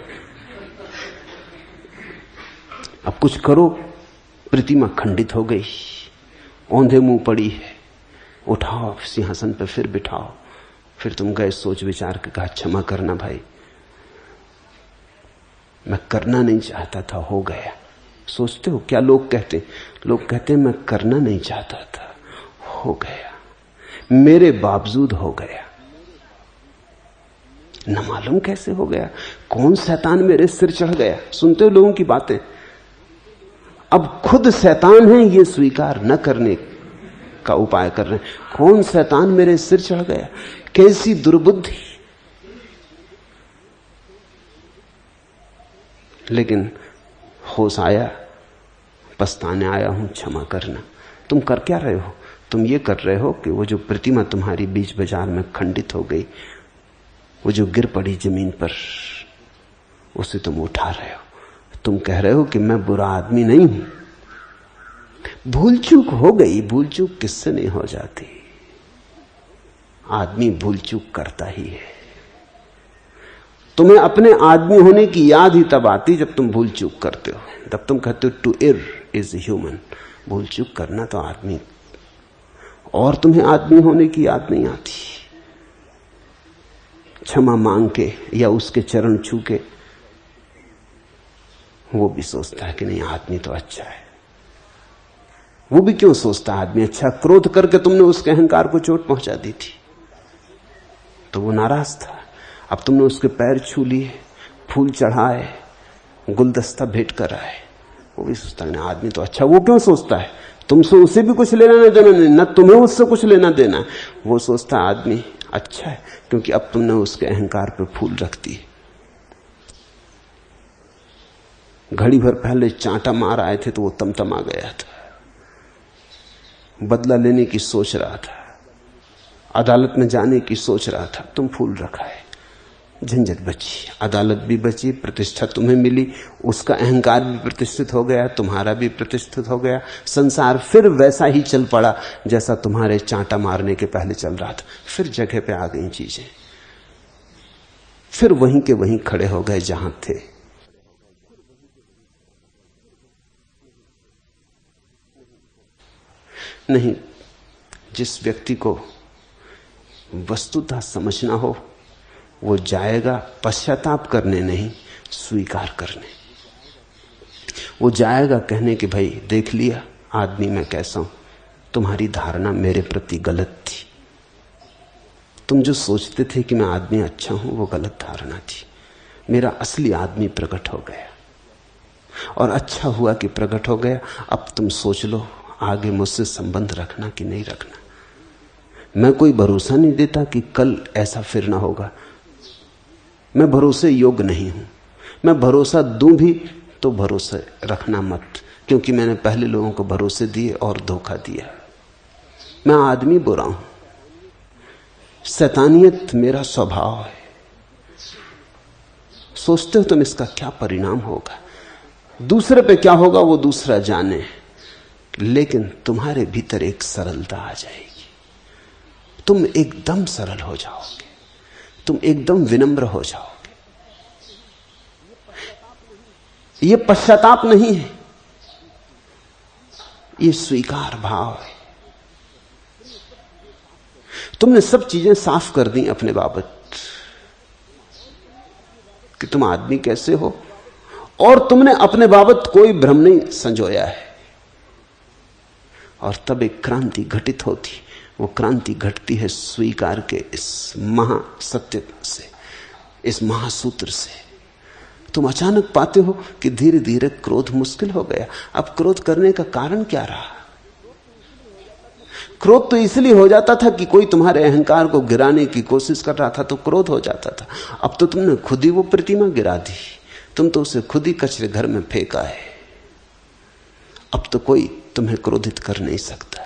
अब कुछ करो, प्रतिमा खंडित हो गई, औंधे मुंह पड़ी है, उठाओ सिंहासन पर फिर बिठाओ। फिर तुम गए, सोच विचार के कहा क्षमा करना भाई, मैं करना नहीं चाहता था, हो गया। सोचते हो क्या लोग कहते? लोग कहते हैं मैं करना नहीं चाहता था, हो गया, मेरे बावजूद हो गया। न मालूम कैसे हो गया, कौन शैतान मेरे सिर चढ़ गया। सुनते हो लोगों की बातें, अब खुद शैतान है ये स्वीकार न करने का उपाय कर रहे हैं। कौन शैतान मेरे सिर चढ़ गया, कैसी दुर्बुद्धि। लेकिन होश आया, पछताने आया हूं, क्षमा करना। तुम कर क्या रहे हो? तुम ये कर रहे हो कि वो जो प्रतिमा तुम्हारी बीच बाजार में खंडित हो गई, वो जो गिर पड़ी जमीन पर, उसे तुम उठा रहे हो। तुम कह रहे हो कि मैं बुरा आदमी नहीं हूं। भूल चूक हो गई, भूल चूक किससे नहीं हो जाती। आदमी भूल चूक करता ही है। तुम्हें अपने आदमी होने की याद ही तब आती जब तुम भूल चूक करते हो, तब तुम कहते हो टू एर्र इज ह्यूमन। भूल चूक करना तो आदमी, और तुम्हें आदमी होने की याद नहीं आती। क्षमा मांग के या उसके चरण छू के वो भी सोचता है कि नहीं आदमी तो अच्छा है। वो भी क्यों सोचता है आदमी अच्छा? क्रोध करके तुमने उसके अहंकार को चोट पहुंचा दी थी तो वो नाराज था। अब तुमने उसके पैर छू लिए, फूल चढ़ाए, गुलदस्ता भेंट कराए, वो भी सोचता है आदमी तो अच्छा। वो क्यों सोचता है? तुमसे उसे भी कुछ लेना नहीं देना नहीं, न तुम्हें उससे कुछ लेना देना है। वो सोचता है आदमी अच्छा है क्योंकि अब तुमने उसके अहंकार पर फूल रख दी। घड़ी भर पहले चांटा मार आए थे तो वो तमतमा गया था, बदला लेने की सोच रहा था, अदालत में जाने की सोच रहा था। तुम फूल रखा है, झंझट बची, अदालत भी बची, प्रतिष्ठा तुम्हें मिली, उसका अहंकार भी प्रतिष्ठित हो गया, तुम्हारा भी प्रतिष्ठित हो गया। संसार फिर वैसा ही चल पड़ा जैसा तुम्हारे चांटा मारने के पहले चल रहा था। फिर जगह पे आ गई चीजें, फिर वहीं के वहीं खड़े हो गए जहां थे। नहीं, जिस व्यक्ति को वस्तुतः समझना हो वो जाएगा पश्चाताप करने नहीं, स्वीकार करने। वो जाएगा कहने कि भाई देख लिया आदमी मैं कैसा हूं, तुम्हारी धारणा मेरे प्रति गलत थी। तुम जो सोचते थे कि मैं आदमी अच्छा हूं वो गलत धारणा थी। मेरा असली आदमी प्रकट हो गया और अच्छा हुआ कि प्रकट हो गया। अब तुम सोच लो आगे मुझसे संबंध रखना कि नहीं रखना। मैं कोई भरोसा नहीं देता कि कल ऐसा फिर ना होगा। मैं भरोसे योग्य नहीं हूं। मैं भरोसा दूं भी तो भरोसे रखना मत, क्योंकि मैंने पहले लोगों को भरोसे दिए और धोखा दिया। मैं आदमी बुरा हूं, शैतानियत मेरा स्वभाव है। सोचते हो तुम इसका क्या परिणाम होगा, दूसरे पे क्या होगा वो दूसरा जाने, लेकिन तुम्हारे भीतर एक सरलता आ जाएगी। तुम एकदम सरल हो जाओगे, तुम एकदम विनम्र हो जाओगे। ये पश्चाताप नहीं है, ये स्वीकार भाव है। तुमने सब चीजें साफ कर दी अपने बाबत कि तुम आदमी कैसे हो, और तुमने अपने बाबत कोई भ्रम नहीं संजोया है। और तब एक क्रांति घटित होती। वो क्रांति घटती है स्वीकार के इस महासत्य से, इस महासूत्र से। तुम अचानक पाते हो कि धीरे धीरे क्रोध मुश्किल हो गया। अब क्रोध करने का कारण क्या रहा? क्रोध तो इसलिए हो जाता था कि कोई तुम्हारे अहंकार को गिराने की कोशिश कर रहा था तो क्रोध हो जाता था। अब तो तुमने खुद ही वो प्रतिमा गिरा दी, तुम तो उसे खुद ही कचरे घर में फेंका है। अब तो कोई तुम्हें क्रोधित कर नहीं सकता।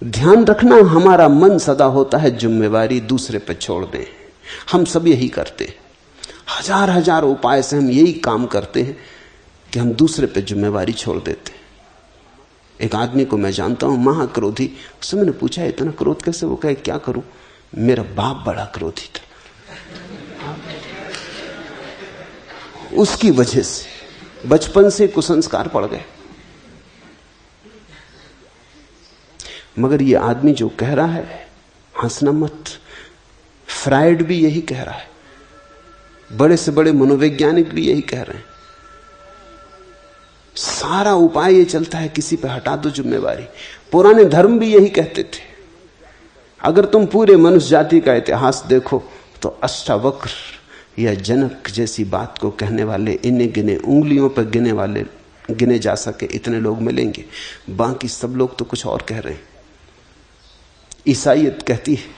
ध्यान रखना, हमारा मन सदा होता है जिम्मेवारी दूसरे पर छोड़ दें। हम सब यही करते हैं, हजार हजार उपाय से हम यही काम करते हैं कि हम दूसरे पर जिम्मेवारी छोड़ देते हैं। एक आदमी को मैं जानता हूं, महाक्रोधी। उससे मैंने पूछा इतना क्रोध कैसे? वो कहे क्या करूं, मेरा बाप बड़ा क्रोधी था, उसकी वजह से बचपन से कुसंस्कार पड़ गए। मगर ये आदमी जो कह रहा है, हंसना मत, फ्रायड भी यही कह रहा है, बड़े से बड़े मनोवैज्ञानिक भी यही कह रहे हैं। सारा उपाय ये चलता है किसी पे हटा दो जिम्मेवारी। पुराने धर्म भी यही कहते थे। अगर तुम पूरे मनुष्य जाति का इतिहास देखो तो अष्टावक्र या जनक जैसी बात को कहने वाले इन्हें गिने उंगलियों पर गिने जा सके इतने लोग मिलेंगे। बाकी सब लोग तो कुछ और कह रहे हैं। ईसाईयत कहती है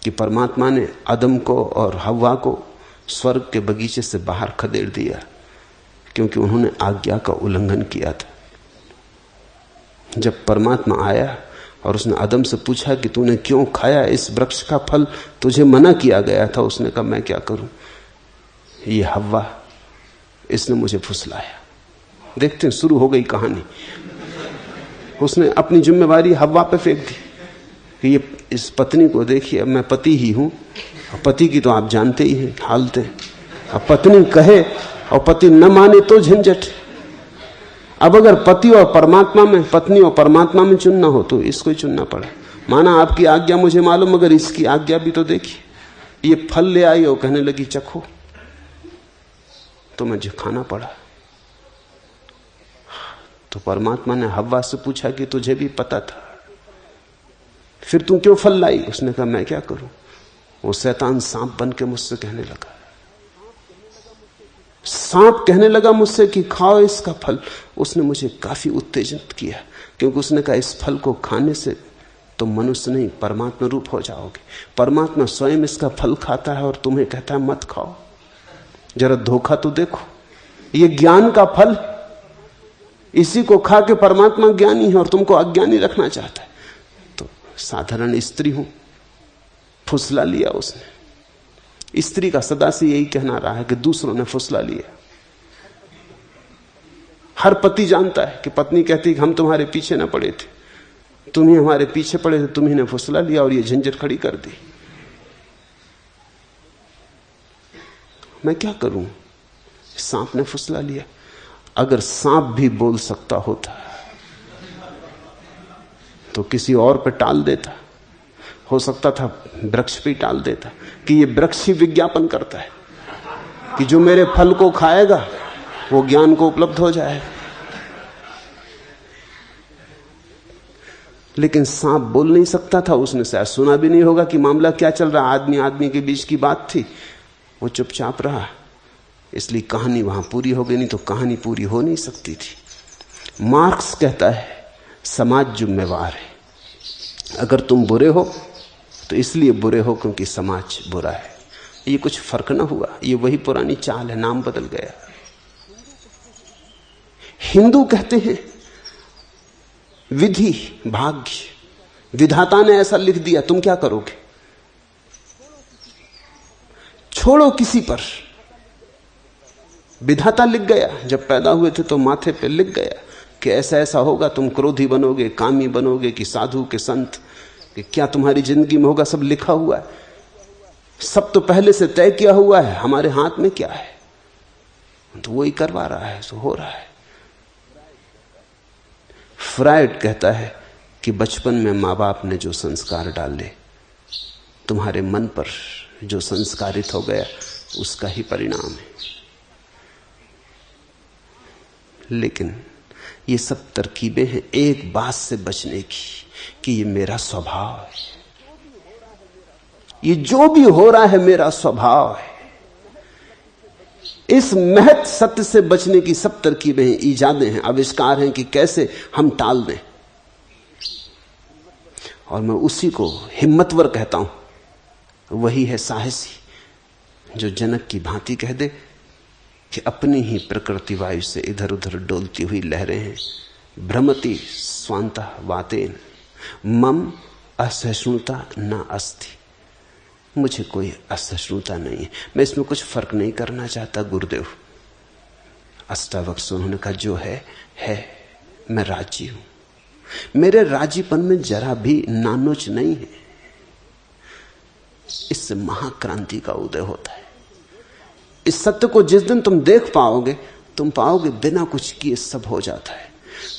कि परमात्मा ने आदम को और हव्वा को स्वर्ग के बगीचे से बाहर खदेड़ दिया क्योंकि उन्होंने आज्ञा का उल्लंघन किया था। जब परमात्मा आया और उसने आदम से पूछा कि तूने क्यों खाया इस वृक्ष का फल, तुझे मना किया गया था। उसने कहा मैं क्या करूं, ये हव्वा इसने मुझे फुसलाया। देखते हैं, शुरू हो गई कहानी। उसने अपनी जिम्मेवारी हव्वा पे फेंक दी कि ये इस पत्नी को देखिए, मैं पति ही हूं, पति की तो आप जानते ही हैं हालत है। अब पत्नी कहे और पति न माने तो झंझट। अब अगर पति और परमात्मा में, पत्नी और परमात्मा में चुनना हो तो इसको ही चुनना पड़ा। माना आपकी आज्ञा मुझे मालूम, मगर इसकी आज्ञा भी तो देखिए। ये फल ले आई और कहने लगी चखो, तो मुझे खाना पड़ा। तो परमात्मा ने हव्वा से पूछा कि तुझे भी पता था, फिर तू क्यों फल लाई? उसने कहा मैं क्या करूं। वो शैतान सांप बन के मुझसे कहने लगा, सांप कहने लगा मुझसे कि खाओ इसका फल। उसने मुझे काफी उत्तेजित किया, क्योंकि उसने कहा इस फल को खाने से तुम मनुष्य नहीं परमात्मा रूप हो जाओगे। परमात्मा स्वयं इसका फल खाता है और तुम्हें कहता है मत खाओ। जरा धोखा तो देखो, ये ज्ञान का फल, इसी को खा के परमात्मा ज्ञानी है और तुमको अज्ञानी रखना चाहता है। तो साधारण स्त्री हूं, फुसला लिया उसने। स्त्री का सदा से यही कहना रहा है कि दूसरों ने फुसला लिया। हर पति जानता है कि पत्नी कहती कि हम तुम्हारे पीछे ना पड़े थे, तुम ही हमारे पीछे पड़े थे, तुम ही ने फुसला लिया और ये झंझट खड़ी कर दी। मैं क्या करूं, सांप ने फुसला लिया। अगर सांप भी बोल सकता होता तो किसी और पे टाल देता, हो सकता था वृक्ष पे टाल देता कि ये वृक्ष ही विज्ञापन करता है कि जो मेरे फल को खाएगा वो ज्ञान को उपलब्ध हो जाएगा। लेकिन सांप बोल नहीं सकता था, उसने शायद सुना भी नहीं होगा कि मामला क्या चल रहा। आदमी आदमी के बीच की बात थी, वो चुपचाप रहा, इसलिए कहानी वहां पूरी हो गई, नहीं तो कहानी पूरी हो नहीं सकती थी। मार्क्स कहता है समाज जिम्मेवार है। अगर तुम बुरे हो तो इसलिए बुरे हो क्योंकि समाज बुरा है। ये कुछ फर्क ना हुआ, ये वही पुरानी चाल है, नाम बदल गया। हिंदू कहते हैं विधि भाग्य, विधाता ने ऐसा लिख दिया, तुम क्या करोगे? छोड़ो किसी पर, विधाता लिख गया। जब पैदा हुए थे तो माथे पे लिख गया कि ऐसा ऐसा होगा, तुम क्रोधी बनोगे, कामी बनोगे, कि साधु के संत, कि क्या तुम्हारी जिंदगी में होगा, सब लिखा हुआ है, सब तो पहले से तय किया हुआ है। हमारे हाथ में क्या है? तो वही करवा रहा है, सो हो रहा है। फ्रायड कहता है कि बचपन में माँ बाप ने जो संस्कार डाले, तुम्हारे मन पर जो संस्कारित हो गया, उसका ही परिणाम है। लेकिन ये सब तरकीबें हैं एक बात से बचने की कि ये मेरा स्वभाव है, ये जो भी हो रहा है मेरा स्वभाव है। इस महत् सत्य से बचने की सब तरकीबें हैं, इजादें हैं, आविष्कार हैं कि कैसे हम टाल दें। और मैं उसी को हिम्मतवर कहता हूं। वही है साहसी जो जनक की भांति कह दे कि अपनी ही प्रकृति वायु से इधर उधर डोलती हुई लहरें हैं। भ्रमति स्वांतः वातेन मम असहिष्णुता न अस्ति। मुझे कोई असहिष्णुता नहीं है। मैं इसमें कुछ फर्क नहीं करना चाहता गुरुदेव। अष्टावक्र उन्होंने कहा जो है मैं राजी हूं। मेरे राजीपन में जरा भी नानुच नहीं है। इससे महाक्रांति का उदय होता है। इस सत्य को जिस दिन तुम देख पाओगे, तुम पाओगे बिना कुछ किए सब हो जाता है।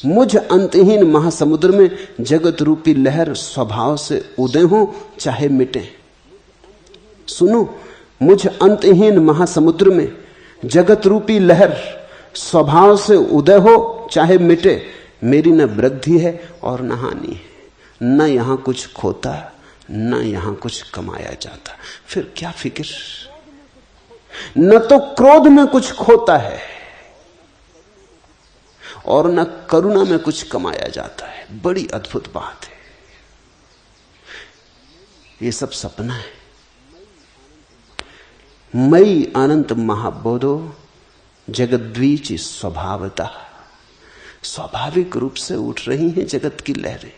मुझ अंतहीन महासमुद्र में जगत रूपी लहर स्वभाव से उदय हो चाहे मिटे। सुनो, मुझ अंतहीन महासमुद्र में जगत रूपी लहर स्वभाव से उदय हो चाहे मिटे। मेरी न वृद्धि है और न हानि है, न यहां कुछ खोता न यहां कुछ कमाया जाता। फिर क्या फिक्र। न तो क्रोध में कुछ खोता है और न करुणा में कुछ कमाया जाता है। बड़ी अद्भुत बात है। ये सब सपना है। मई अनंत महाबोधो जगद्वीच स्वभावता। स्वाभाविक रूप से उठ रही हैं जगत की लहरें,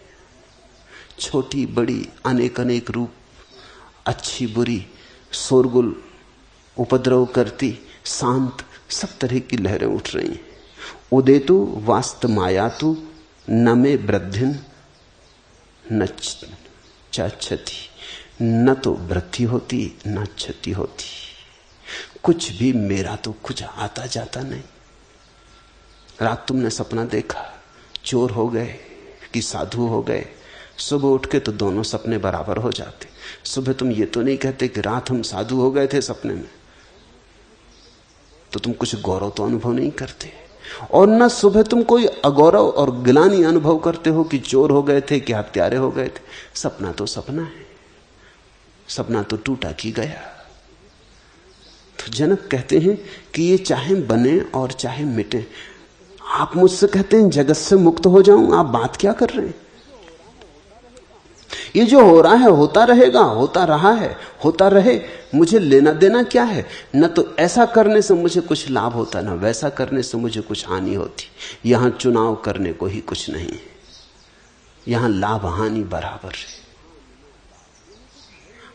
छोटी बड़ी अनेक अनेक रूप, अच्छी बुरी, शोरगुल, उपद्रव करती, शांत, सब तरह की लहरें उठ रही हैं। उदेतु वास्त मायातु न में वृद्धिन न क्षति। न तो वृद्धि होती न क्षति होती। कुछ भी मेरा तो कुछ आता जाता नहीं। रात तुमने सपना देखा, चोर हो गए कि साधु हो गए। सुबह उठ के तो दोनों सपने बराबर हो जाते। सुबह तुम ये तो नहीं कहते कि रात हम साधु हो गए थे सपने में, तो तुम कुछ गौरव तो अनुभव नहीं करते। और न सुबह तुम कोई अगौरव और गिलानी अनुभव करते हो कि चोर हो गए थे कि हत्यारे हो गए थे। सपना तो सपना है, सपना तो टूटा की गया। तो जनक कहते हैं कि ये चाहे बने और चाहे मिटे। आप मुझसे कहते हैं जगत से मुक्त हो जाऊं, आप बात क्या कर रहे हैं? ये जो हो रहा है होता रहेगा, होता रहा है, होता रहे। मुझे लेना देना क्या है? न तो ऐसा करने से मुझे कुछ लाभ होता, न वैसा करने से मुझे कुछ हानि होती। यहां चुनाव करने को ही कुछ नहीं है। यहां लाभ हानि बराबर है।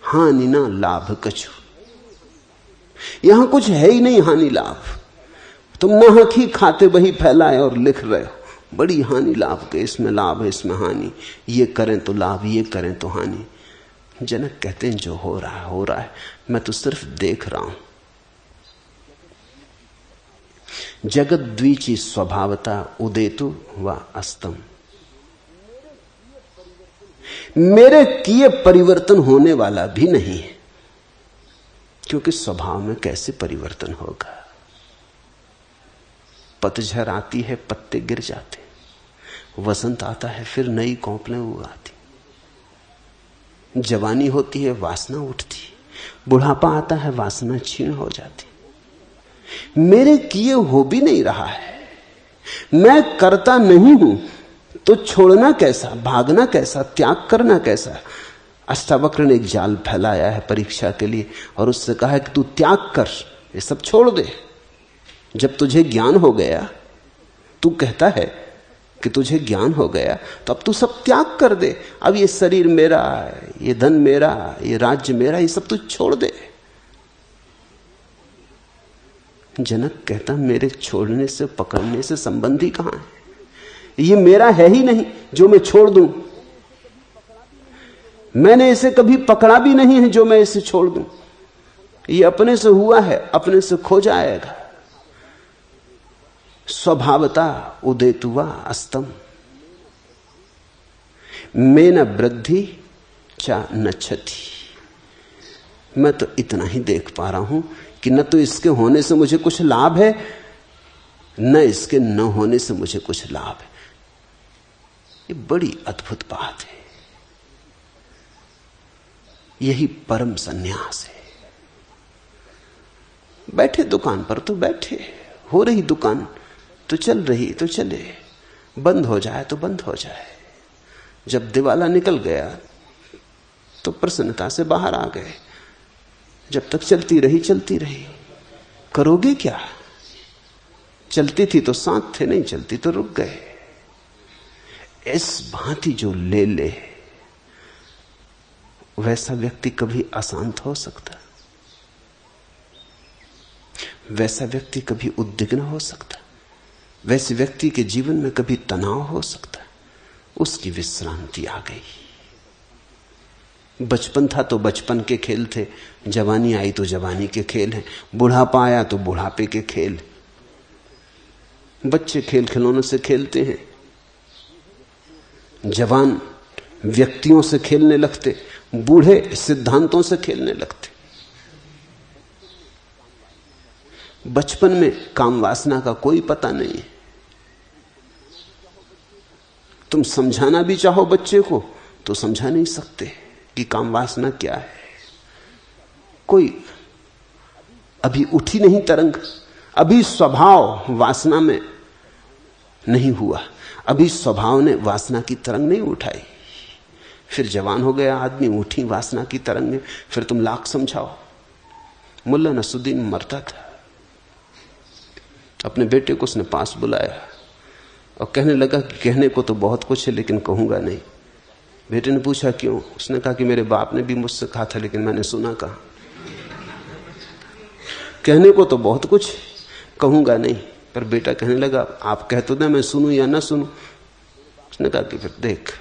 हानि ना लाभ कछु। यहां कुछ है ही नहीं हानि लाभ। तुम नाहक ही खाते वही फैलाए और लिख रहे हो बड़ी हानि लाभ के, इसमें लाभ है इसमें हानि, ये करें तो लाभ ये करें तो हानि। जनक कहते हैं जो हो रहा है हो रहा है, मैं तो सिर्फ देख रहा हूं। जगत द्विची स्वभावता उदेतु व अस्तम। मेरे किए परिवर्तन होने वाला भी नहीं है, क्योंकि स्वभाव में कैसे परिवर्तन होगा। पतझड़ आती है, पत्ते गिर जाते, वसंत आता है, फिर नई कौपलें उगाती, जवानी होती है, वासना उठती, बुढ़ापा आता है, वासना क्षीण हो जाती। मेरे किए हो भी नहीं रहा है, मैं करता नहीं हूं, तो छोड़ना कैसा, भागना कैसा, त्याग करना कैसा। अष्टावक्र ने एक जाल फैलाया है परीक्षा के लिए और उससे कहा है कि तू त्याग कर, ये सब छोड़ दे। जब तुझे ज्ञान हो गया, तू कहता है कि तुझे ज्ञान हो गया, तो अब तू सब त्याग कर दे। अब ये शरीर मेरा, ये धन मेरा, ये राज्य मेरा, ये सब तू छोड़ दे। जनक कहता मेरे छोड़ने से पकड़ने से संबंधी कहां है? ये मेरा है ही नहीं जो मैं छोड़ दूं। मैंने इसे कभी पकड़ा भी नहीं है जो मैं इसे छोड़ दूं। ये अपने से हुआ है, अपने से खो जाएगा। स्वभावता उदेतुवा अस्तम। में न वृद्धि चा न क्षति। मैं तो इतना ही देख पा रहा हूं कि न तो इसके होने से मुझे कुछ लाभ है, न इसके न होने से मुझे कुछ लाभ है। ये बड़ी अद्भुत बात है। यही परम संन्यास है। बैठे दुकान पर तो बैठे, हो रही दुकान तो चल रही तो चले, बंद हो जाए तो बंद हो जाए। जब दिवाला निकल गया तो प्रसन्नता से बाहर आ गए। जब तक चलती रही चलती रही। करोगे क्या? चलती थी तो साथ थे, नहीं चलती तो रुक गए। इस भांति जो ले ले, वैसा व्यक्ति कभी अशांत हो सकता? वैसा व्यक्ति कभी उद्विग्न हो सकता? वैसे व्यक्ति के जीवन में कभी तनाव हो सकता? उसकी विश्रांति आ गई। बचपन था तो बचपन के खेल थे, जवानी आई तो जवानी के खेल हैं, बुढ़ापा आया तो बुढ़ापे के खेल। बच्चे खेल खिलौनों से खेलते हैं, जवान व्यक्तियों से खेलने लगते, बूढ़े सिद्धांतों से खेलने लगते। बचपन में काम वासना का कोई पता नहीं है। तुम समझाना भी चाहो बच्चे को तो समझा नहीं सकते कि काम वासना क्या है। कोई अभी उठी नहीं तरंग, अभी स्वभाव वासना में नहीं हुआ, अभी स्वभाव ने वासना की तरंग नहीं उठाई। फिर जवान हो गया आदमी, उठी वासना की तरंग, फिर तुम लाख समझाओ। मुल्ला नसरुद्दीन मरता था, अपने बेटे को उसने पास बुलाया और कहने लगा कि कहने को तो बहुत कुछ है लेकिन कहूंगा नहीं। बेटे ने पूछा क्यों? उसने कहा कि मेरे बाप ने भी मुझसे कहा था लेकिन मैंने सुना कहा। कहने को तो बहुत कुछ, कहूंगा नहीं। पर बेटा कहने लगा आप कह तो दे, मैं सुनूं या ना सुनूं। उसने कहा कि फिर देख,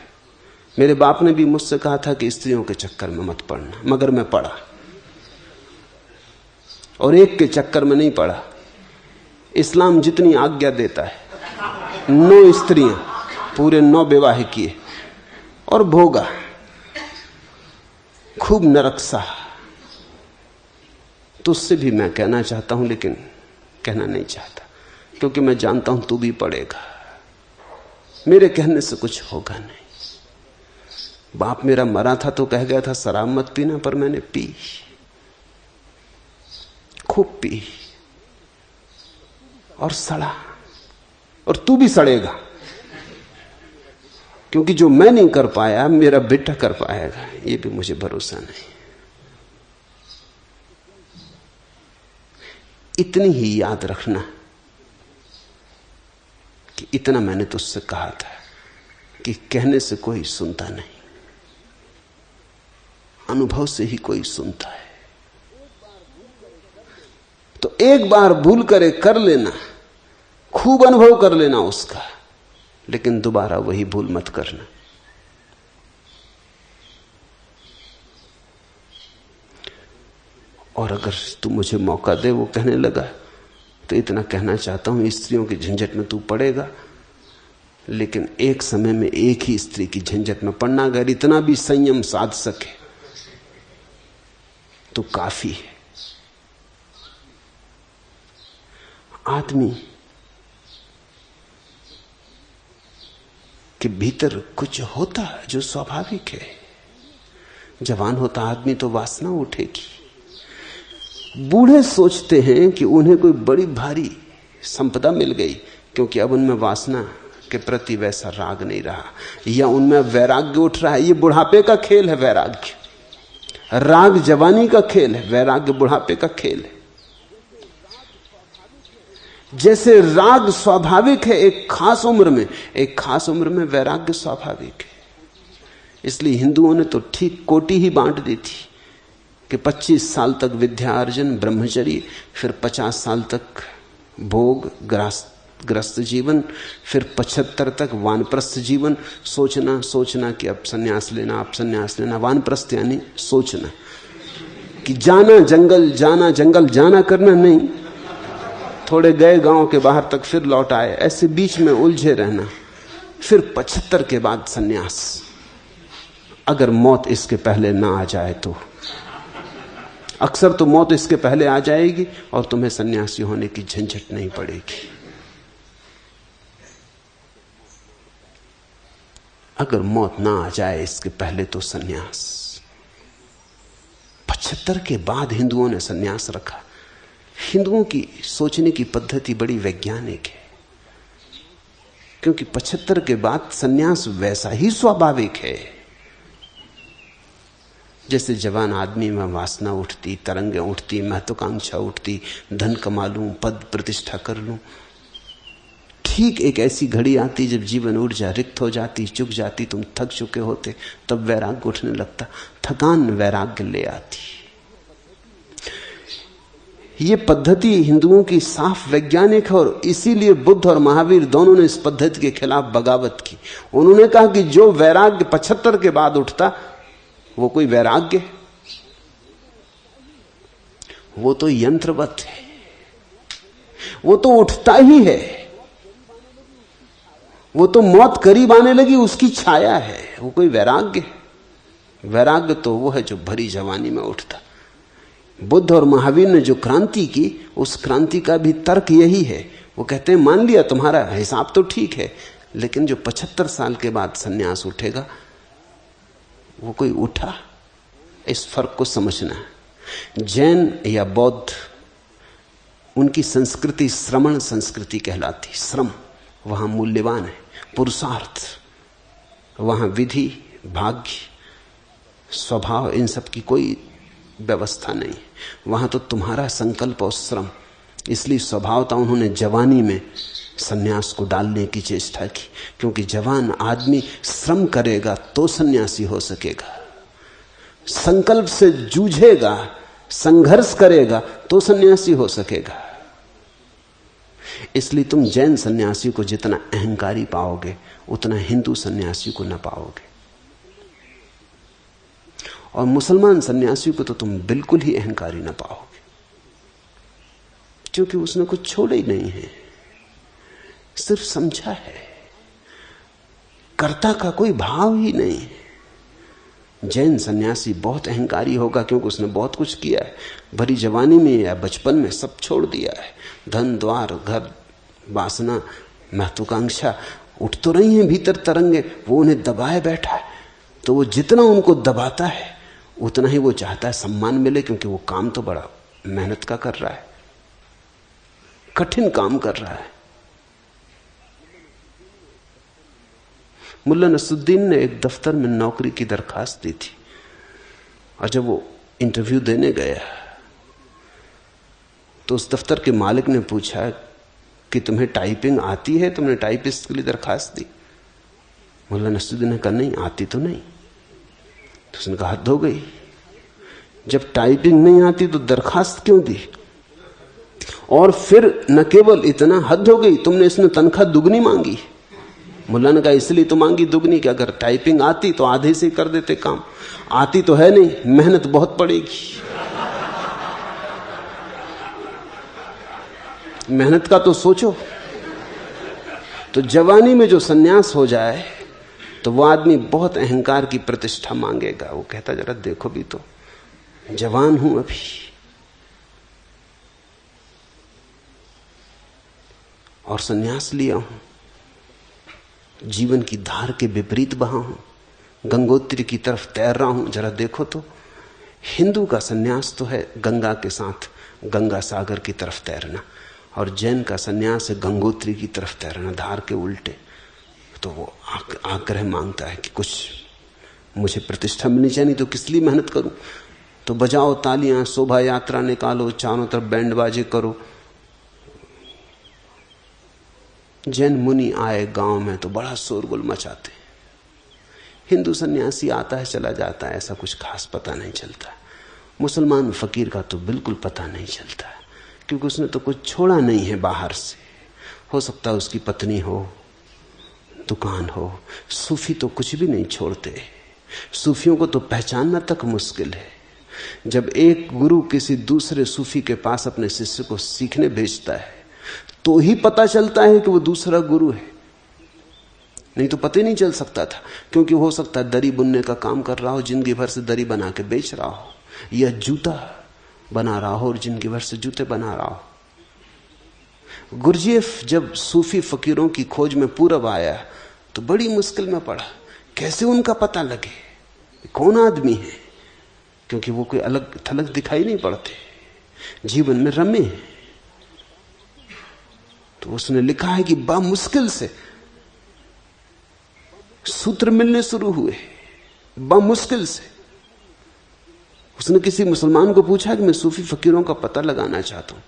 मेरे बाप ने भी मुझसे कहा था कि स्त्रियों के चक्कर में मत पड़ना, मगर मैं पड़ा, और एक के चक्कर में नहीं पड़ा। इस्लाम जितनी आज्ञा देता है, 9 स्त्रियां, पूरे 9 विवाह किए और भोगा, खूब नरक सा। तुझसे भी मैं कहना चाहता हूं लेकिन कहना नहीं चाहता, क्योंकि मैं जानता हूं तू भी पड़ेगा। मेरे कहने से कुछ होगा नहीं। बाप मेरा मरा था तो कह गया था शराब मत पीना, पर मैंने पी, खूब पी और सड़ा, और तू भी सड़ेगा, क्योंकि जो मैं नहीं कर पाया मेरा बेटा कर पाएगा, ये भी मुझे भरोसा नहीं। इतनी ही याद रखना कि इतना मैंने तुझसे कहा था कि कहने से कोई सुनता नहीं, अनुभव से ही कोई सुनता है। तो एक बार भूल करे कर लेना, खूब अनुभव कर लेना उसका, लेकिन दोबारा वही भूल मत करना। और अगर तू मुझे मौका दे, वो कहने लगा, तो इतना कहना चाहता हूं, स्त्रियों की झंझट में तू पड़ेगा, लेकिन एक समय में एक ही स्त्री की झंझट में पड़ना, अगर इतना भी संयम साध सके तो काफी है। आदमी के भीतर कुछ होता है जो स्वाभाविक है। जवान होता आदमी तो वासना उठेगी। बूढ़े सोचते हैं कि उन्हें कोई बड़ी भारी संपदा मिल गई, क्योंकि अब उनमें वासना के प्रति वैसा राग नहीं रहा, या उनमें वैराग्य उठ रहा है। ये बुढ़ापे का खेल है वैराग्य, राग जवानी का खेल है, वैराग्य बुढ़ापे का खेल है। जैसे राग स्वाभाविक है एक खास उम्र में, एक खास उम्र में वैराग्य स्वाभाविक है। इसलिए हिंदुओं ने तो ठीक कोटि ही बांट दी थी कि 25 साल तक विद्या अर्जन ब्रह्मचर्य, फिर 50 साल तक भोग ग्रस्त जीवन, फिर 75 तक वानप्रस्थ जीवन। सोचना कि अब संन्यास लेना, अब संन्यास लेना। वानप्रस्थ यानी सोचना कि जाना जंगल जाना करना नहीं, थोड़े गए गांव के बाहर तक फिर लौट आए, ऐसे बीच में उलझे रहना। फिर 75 के बाद संन्यास, अगर मौत इसके पहले ना आ जाए तो। अक्सर तो मौत इसके पहले आ जाएगी और तुम्हें सन्यासी होने की झंझट नहीं पड़ेगी। अगर मौत ना आ जाए इसके पहले तो सन्यास। 75 के बाद हिंदुओं ने सन्यास रखा। हिंदुओं की सोचने की पद्धति बड़ी वैज्ञानिक है, क्योंकि 75 के बाद सन्यास वैसा ही स्वाभाविक है जैसे जवान आदमी में वासना उठती, तरंगें उठती, महत्वाकांक्षा उठती, धन कमा लूं, पद प्रतिष्ठा कर लूं। ठीक एक ऐसी घड़ी आती जब जीवन ऊर्जा रिक्त हो जाती, चुक जाती, तुम थक चुके होते, तब वैराग्य उठने लगता। थकान वैराग्य ले आती। ये पद्धति हिंदुओं की साफ वैज्ञानिक है और इसीलिए बुद्ध और महावीर दोनों ने इस पद्धति के खिलाफ बगावत की। उन्होंने कहा कि जो वैराग्य 75 के बाद उठता वो कोई वैराग्य, वो तो यंत्रवत है, वो तो उठता ही है, वो तो मौत करीब आने लगी उसकी छाया है, वो कोई वैराग्य। वैराग्य तो वो है जो भरी जवानी में उठता। बुद्ध और महावीर ने जो क्रांति की, उस क्रांति का भी तर्क यही है। वो कहते हैं मान लिया तुम्हारा हिसाब तो ठीक है, लेकिन जो 75 साल के बाद सन्यास उठेगा वो कोई उठा। इस फर्क को समझना है। जैन या बौद्ध, उनकी संस्कृति श्रमण संस्कृति कहलाती। श्रम वहां मूल्यवान है, पुरुषार्थ, वहां विधि, भाग्य, स्वभाव, इन सब की कोई व्यवस्था नहीं। वहां तो तुम्हारा संकल्प और श्रम। इसलिए स्वभावता उन्होंने जवानी में सन्यास को डालने की चेष्टा की, क्योंकि जवान आदमी श्रम करेगा तो सन्यासी हो सकेगा, संकल्प से जूझेगा, संघर्ष करेगा तो सन्यासी हो सकेगा। इसलिए तुम जैन सन्यासी को जितना अहंकारी पाओगे उतना हिंदू सन्यासी को न पाओगे, और मुसलमान सन्यासी को तो तुम बिल्कुल ही अहंकारी न पाओगे, क्योंकि उसने कुछ छोड़ा ही नहीं है, सिर्फ समझा है, कर्ता का कोई भाव ही नहीं है। जैन सन्यासी बहुत अहंकारी होगा, क्योंकि उसने बहुत कुछ किया है, भरी जवानी में या बचपन में सब छोड़ दिया है। धन, द्वार, घर, वासना, महत्वाकांक्षा उठ तो रही हैं भीतर तरंगे, वो उन्हें दबाए बैठा है। तो वो जितना उनको दबाता है उतना ही वो चाहता है सम्मान मिले, क्योंकि वो काम तो बड़ा मेहनत का कर रहा है, कठिन काम कर रहा है। मुल्ला नसरुद्दीन ने एक दफ्तर में नौकरी की दरखास्त दी थी, और जब वो इंटरव्यू देने गया तो उस दफ्तर के मालिक ने पूछा कि तुम्हें टाइपिंग आती है? तुमने टाइपिस्ट के लिए दरखास्त दी? मुल्ला नसरुद्दीन ने कहा नहीं, आती तो नहीं। तो उसने कहा हद हो गई, जब टाइपिंग नहीं आती तो दरखास्त क्यों दी? और फिर न केवल इतना, हद हो गई, तुमने इसमें तनख्वाह दुगनी मांगी। मुल्ला ने कहा इसलिए तो मांगी दुगनी कि अगर टाइपिंग आती तो आधे से कर देते काम, आती तो है नहीं, मेहनत बहुत पड़ेगी। मेहनत का तो सोचो। तो जवानी में जो सन्यास हो जाए तो वो आदमी बहुत अहंकार की प्रतिष्ठा मांगेगा। वो कहता जरा देखो भी तो, जवान हूं अभी, और सन्यास लिया हूं, जीवन की धार के विपरीत बहा हूं, गंगोत्री की तरफ तैर रहा हूं, जरा देखो तो। हिंदू का सन्यास तो है गंगा के साथ गंगा सागर की तरफ तैरना, और जैन का सन्यास है गंगोत्री की तरफ तैरना, धार के उल्टे। तो वो आग्रह मांगता है कि कुछ मुझे प्रतिष्ठा मिलनी चाहिए, नहीं तो किस लिए मेहनत करूं। तो बजाओ तालियां, शोभा यात्रा निकालो, चारों तरफ बैंड बाजे करो। जैन मुनि आए गांव में तो बड़ा शोरगुल मचाते। हिंदू सन्यासी आता है चला जाता है, ऐसा कुछ खास पता नहीं चलता। मुसलमान फकीर का तो बिल्कुल पता नहीं चलता, क्योंकि उसने तो कुछ छोड़ा नहीं है बाहर से। हो सकता है उसकी पत्नी हो, दुकान हो। सूफी तो कुछ भी नहीं छोड़ते। सूफियों को तो पहचानना तक मुश्किल है। जब एक गुरु किसी दूसरे सूफी के पास अपने शिष्य को सीखने भेजता है तो ही पता चलता है कि वो दूसरा गुरु है, नहीं तो पता ही नहीं चल सकता था। क्योंकि हो सकता है दरी बुनने का काम कर रहा हो, जिंदगी भर से दरी बना के बेच रहा हो, या जूता बना रहा हो और जिंदगी भर से जूते बना रहा हो। गुरजेफ जब सूफी फकीरों की खोज में पूरब आया तो बड़ी मुश्किल में पड़ा, कैसे उनका पता लगे कौन आदमी है, क्योंकि वो कोई अलग थलग दिखाई नहीं पड़ते, जीवन में रमे। तो उसने लिखा है कि बड़ा मुश्किल से सूत्र मिलने शुरू हुए, बड़ा मुश्किल से। उसने किसी मुसलमान को पूछा कि मैं सूफी फकीरों का पता लगाना चाहता हूं।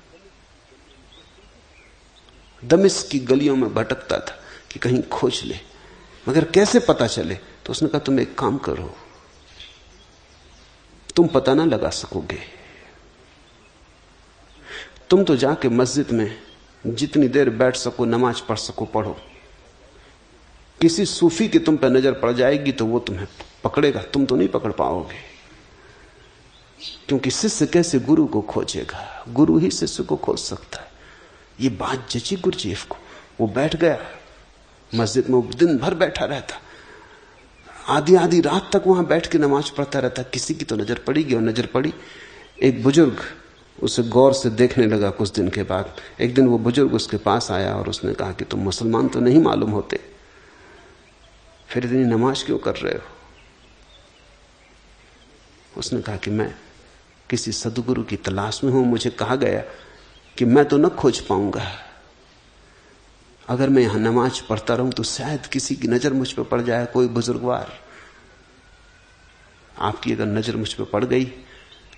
दमिश्क की गलियों में भटकता था कि कहीं खोज ले, मगर कैसे पता चले। तो उसने कहा तुम एक काम करो, तुम पता ना लगा सकोगे, तुम तो जाके मस्जिद में जितनी देर बैठ सको, नमाज पढ़ सको पढ़ो। किसी सूफी की तुम पर नजर पड़ जाएगी तो वो तुम्हें पकड़ेगा, तुम तो नहीं पकड़ पाओगे। क्योंकि शिष्य कैसे गुरु को खोजेगा, गुरु ही शिष्य को खोज सकता है। ये बात जची गुरजीएफ को। वो बैठ गया मस्जिद में, दिन भर बैठा रहता, आधी आधी रात तक वहां बैठ के नमाज पढ़ता रहता। किसी की तो नजर पड़ेगी, और नजर पड़ी। एक बुजुर्ग उसे गौर से देखने लगा। कुछ दिन के बाद एक दिन वो बुजुर्ग उसके पास आया और उसने कहा कि तुम मुसलमान तो नहीं मालूम होते, फिर इतनी नमाज क्यों कर रहे हो? उसने कहा कि मैं किसी सदगुरु की तलाश में हूं। मुझे कहा गया कि मैं तो न खोज पाऊंगा, अगर मैं यहां नमाज पढ़ता रहूं तो शायद किसी की नजर मुझ पर पड़ जाए, कोई बुजुर्गवार। आपकी अगर नजर मुझ पर पड़ गई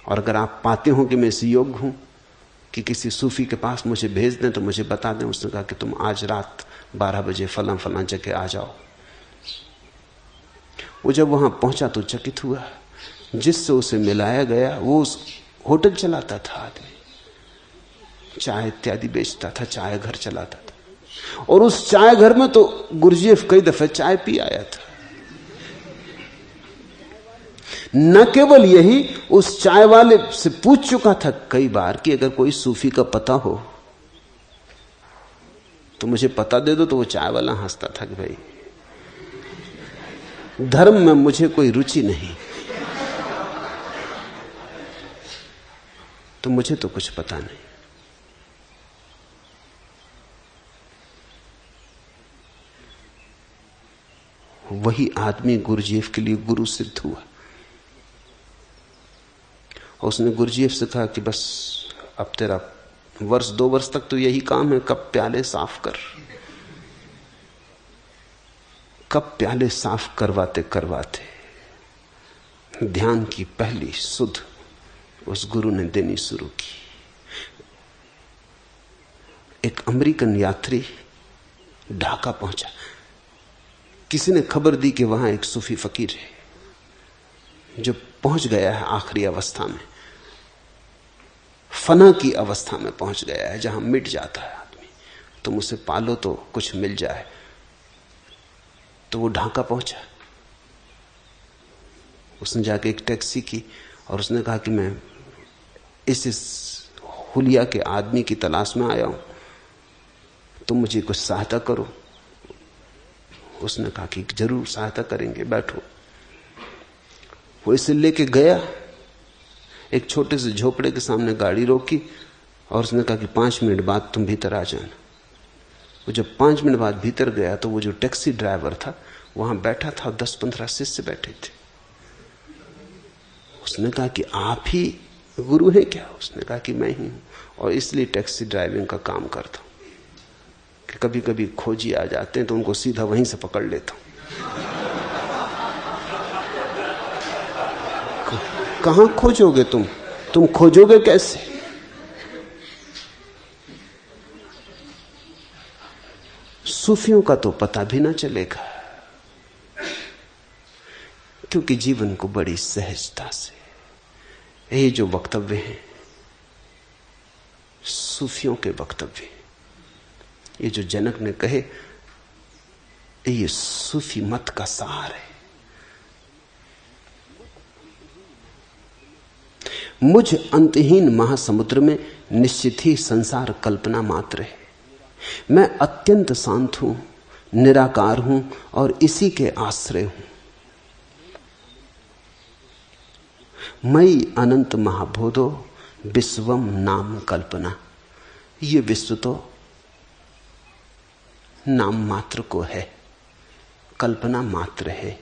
और अगर आप पाते हो कि मैं इस योग्य हूं कि किसी सूफी के पास मुझे भेज दें तो मुझे बता दें। उसने कहा कि तुम आज रात 12 बजे फलां फलां जगह आ जाओ। वो जब वहां पहुंचा तो चकित हुआ। जिससे उसे मिलाया गया वो उस होटल चलाता था, आदमी चाय इत्यादि बेचता था, चाय घर चलाता था। और उस चाय घर में तो गुरजीएफ कई दफे चाय पी आया था। न केवल यही, उस चाय वाले से पूछ चुका था कई बार कि अगर कोई सूफी का पता हो तो मुझे पता दे दो। तो वो चाय वाला हंसता था कि भाई धर्म में मुझे कोई रुचि नहीं, तो मुझे तो कुछ पता नहीं। वही आदमी गुरजीएफ के लिए गुरु सिद्ध हुआ। और उसने गुरजीएफ से कहा कि बस अब तेरा वर्ष 2 वर्ष तक तो यही काम है, कब प्याले साफ कर। कब प्याले साफ करवाते करवाते ध्यान की पहली सुध उस गुरु ने देनी शुरू की। एक अमेरिकन यात्री ढाका पहुंचा। किसी ने खबर दी कि वहां एक सूफी फकीर है जो पहुंच गया है आखिरी अवस्था में, फना की अवस्था में पहुंच गया है, जहां मिट जाता है आदमी। तुम उसे पालो तो कुछ मिल जाए। तो वो ढाका पहुंचा। उसने जाके एक टैक्सी की और उसने कहा कि मैं इस हुलिया के आदमी की तलाश में आया हूं, तुम मुझे कुछ सहायता करो। उसने कहा कि जरूर सहायता करेंगे, बैठो। वो इसे लेके गया, एक छोटे से झोपड़े के सामने गाड़ी रोकी और उसने कहा कि 5 मिनट बाद तुम भीतर आ जाना। वो जब 5 मिनट बाद भीतर गया तो वो जो टैक्सी ड्राइवर था वहां बैठा था, 10-15 शिष्य बैठे थे। उसने कहा कि आप ही गुरु हैं क्या? उसने कहा कि मैं ही हूं और इसलिए टैक्सी ड्राइविंग का काम करता हूं कि कभी कभी खोजी आ जाते हैं तो उनको सीधा वहीं से पकड़ लेता हूं। कहां खोजोगे तुम खोजोगे कैसे? सूफियों का तो पता भी ना चलेगा, क्योंकि जीवन को बड़ी सहजता से ये जो वक्तव्य हैं सूफियों के वक्तव्य, ये जो जनक ने कहे, ये सूफी मत का सार है। मुझ अंतहीन महासमुद्र में निश्चित ही संसार कल्पना मात्र है। मैं अत्यंत शांत हूं, निराकार हूं और इसी के आश्रय हूं। मई अनंत महाबोधो विश्वम नाम कल्पना। ये विश्व तो नाम मात्र को है, कल्पना मात्र है।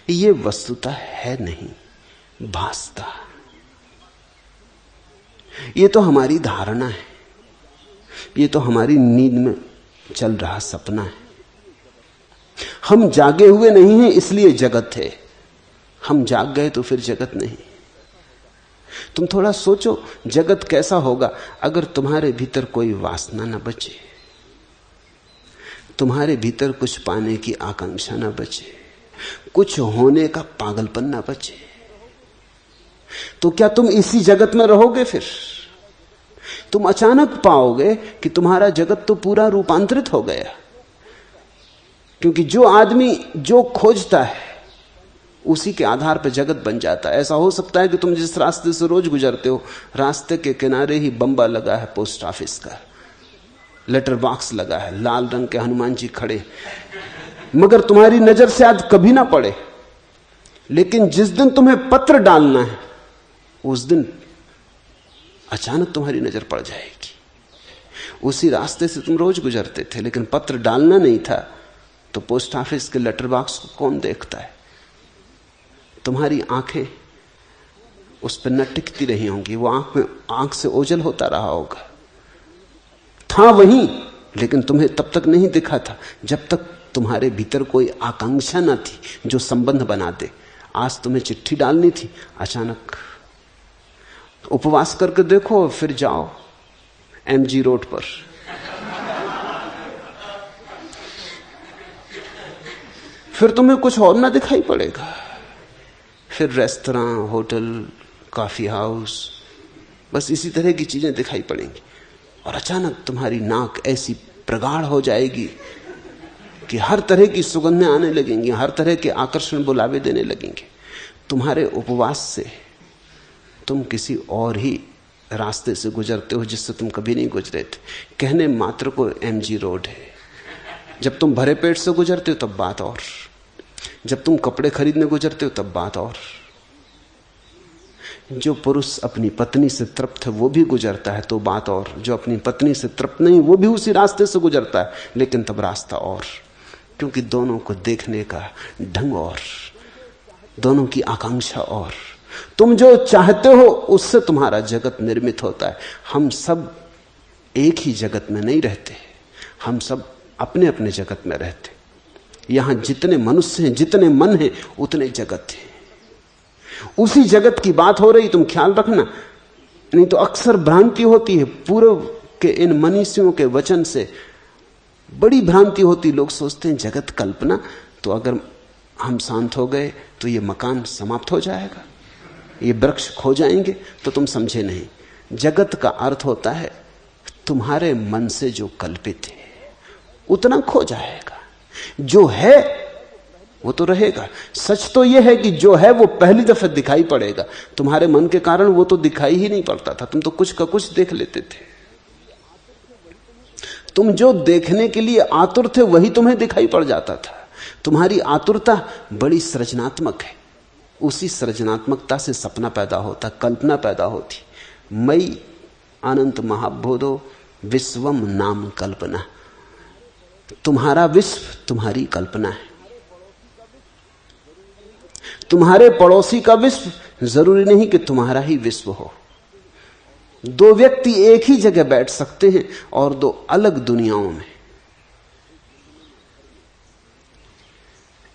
ये वस्तुतः है नहीं, भासता। ये तो हमारी धारणा है। ये तो हमारी नींद में चल रहा सपना है। हम जागे हुए नहीं हैं इसलिए जगत है, हम जाग गए तो फिर जगत नहीं। तुम थोड़ा सोचो जगत कैसा होगा अगर तुम्हारे भीतर कोई वासना न बचे, तुम्हारे भीतर कुछ पाने की आकांक्षा न बचे, कुछ होने का पागलपन न बचे। तो क्या तुम इसी जगत में रहोगे? फिर तुम अचानक पाओगे कि तुम्हारा जगत तो पूरा रूपांतरित हो गया। क्योंकि जो आदमी जो खोजता है उसी के आधार पर जगत बन जाता है। ऐसा हो सकता है कि तुम जिस रास्ते से रोज गुजरते हो, रास्ते के किनारे ही बम्बा लगा है पोस्ट ऑफिस का, लेटर बॉक्स लगा है, लाल रंग के हनुमान जी खड़े, मगर तुम्हारी नजर से आज कभी ना पड़े। लेकिन जिस दिन तुम्हें पत्र डालना है उस दिन अचानक तुम्हारी नजर पड़ जाएगी। उसी रास्ते से तुम रोज गुजरते थे, लेकिन पत्र डालना नहीं था, तो पोस्ट ऑफिस के लेटर बॉक्स को कौन देखता है? तुम्हारी आंखें उस पर न टिकती रही होंगी, वो आंख से ओझल होता रहा होगा। था वहीं, लेकिन तुम्हें तब तक नहीं दिखा था जब तक तुम्हारे भीतर कोई आकांक्षा न थी जो संबंध बना दे। आज तुम्हें चिट्ठी डालनी थी, अचानक उपवास करके देखो, फिर जाओ एमजी रोड पर, फिर तुम्हें कुछ और ना दिखाई पड़ेगा। फिर रेस्तरां, होटल, कॉफी हाउस, बस इसी तरह की चीजें दिखाई पड़ेंगी। और अचानक तुम्हारी नाक ऐसी प्रगाढ़ हो जाएगी कि हर तरह की सुगंधें आने लगेंगी, हर तरह के आकर्षण बुलावे देने लगेंगे। तुम्हारे उपवास से तुम किसी और ही रास्ते से गुजरते हो जिससे तुम कभी नहीं गुजरे थे। कहने मात्र को एमजी रोड है। जब तुम भरे पेट से गुजरते हो तब बात और, जब तुम कपड़े खरीदने गुजरते हो तब बात और। जो पुरुष अपनी पत्नी से तृप्त है वो भी गुजरता है तो बात और, जो अपनी पत्नी से तृप्त नहीं वो भी उसी रास्ते से गुजरता है, लेकिन तब रास्ता और। क्योंकि दोनों को देखने का ढंग और, दोनों की आकांक्षा और। तुम जो चाहते हो उससे तुम्हारा जगत निर्मित होता है। हम सब एक ही जगत में नहीं रहते, हम सब अपने अपने जगत में रहते। यहां जितने मनुष्य हैं, जितने मन हैं, उतने जगत हैं। उसी जगत की बात हो रही, तुम ख्याल रखना, नहीं तो अक्सर भ्रांति होती है। पूर्व के इन मनीषियों के वचन से बड़ी भ्रांति होती। लोग सोचते हैं जगत कल्पना, तो अगर हम शांत हो गए तो ये मकान समाप्त हो जाएगा, ये वृक्ष खो जाएंगे। तो तुम समझे नहीं, जगत का अर्थ होता है तुम्हारे मन से जो कल्पित है उतना खो जाएगा, जो है वो तो रहेगा। सच तो यह है कि जो है वो पहली दफे दिखाई पड़ेगा। तुम्हारे मन के कारण वो तो दिखाई ही नहीं पड़ता था, तुम तो कुछ का कुछ देख लेते थे। तुम जो देखने के लिए आतुर थे वही तुम्हें दिखाई पड़ जाता था। तुम्हारी आतुरता बड़ी सृजनात्मक है, उसी सृजनात्मकता से सपना पैदा होता, कल्पना पैदा होती। मई अनंत महाबोधो विश्वम नाम कल्पना। तुम्हारा विश्व तुम्हारी कल्पना है। तुम्हारे पड़ोसी का विश्व जरूरी नहीं कि तुम्हारा ही विश्व हो। दो व्यक्ति एक ही जगह बैठ सकते हैं और दो अलग दुनियाओं में।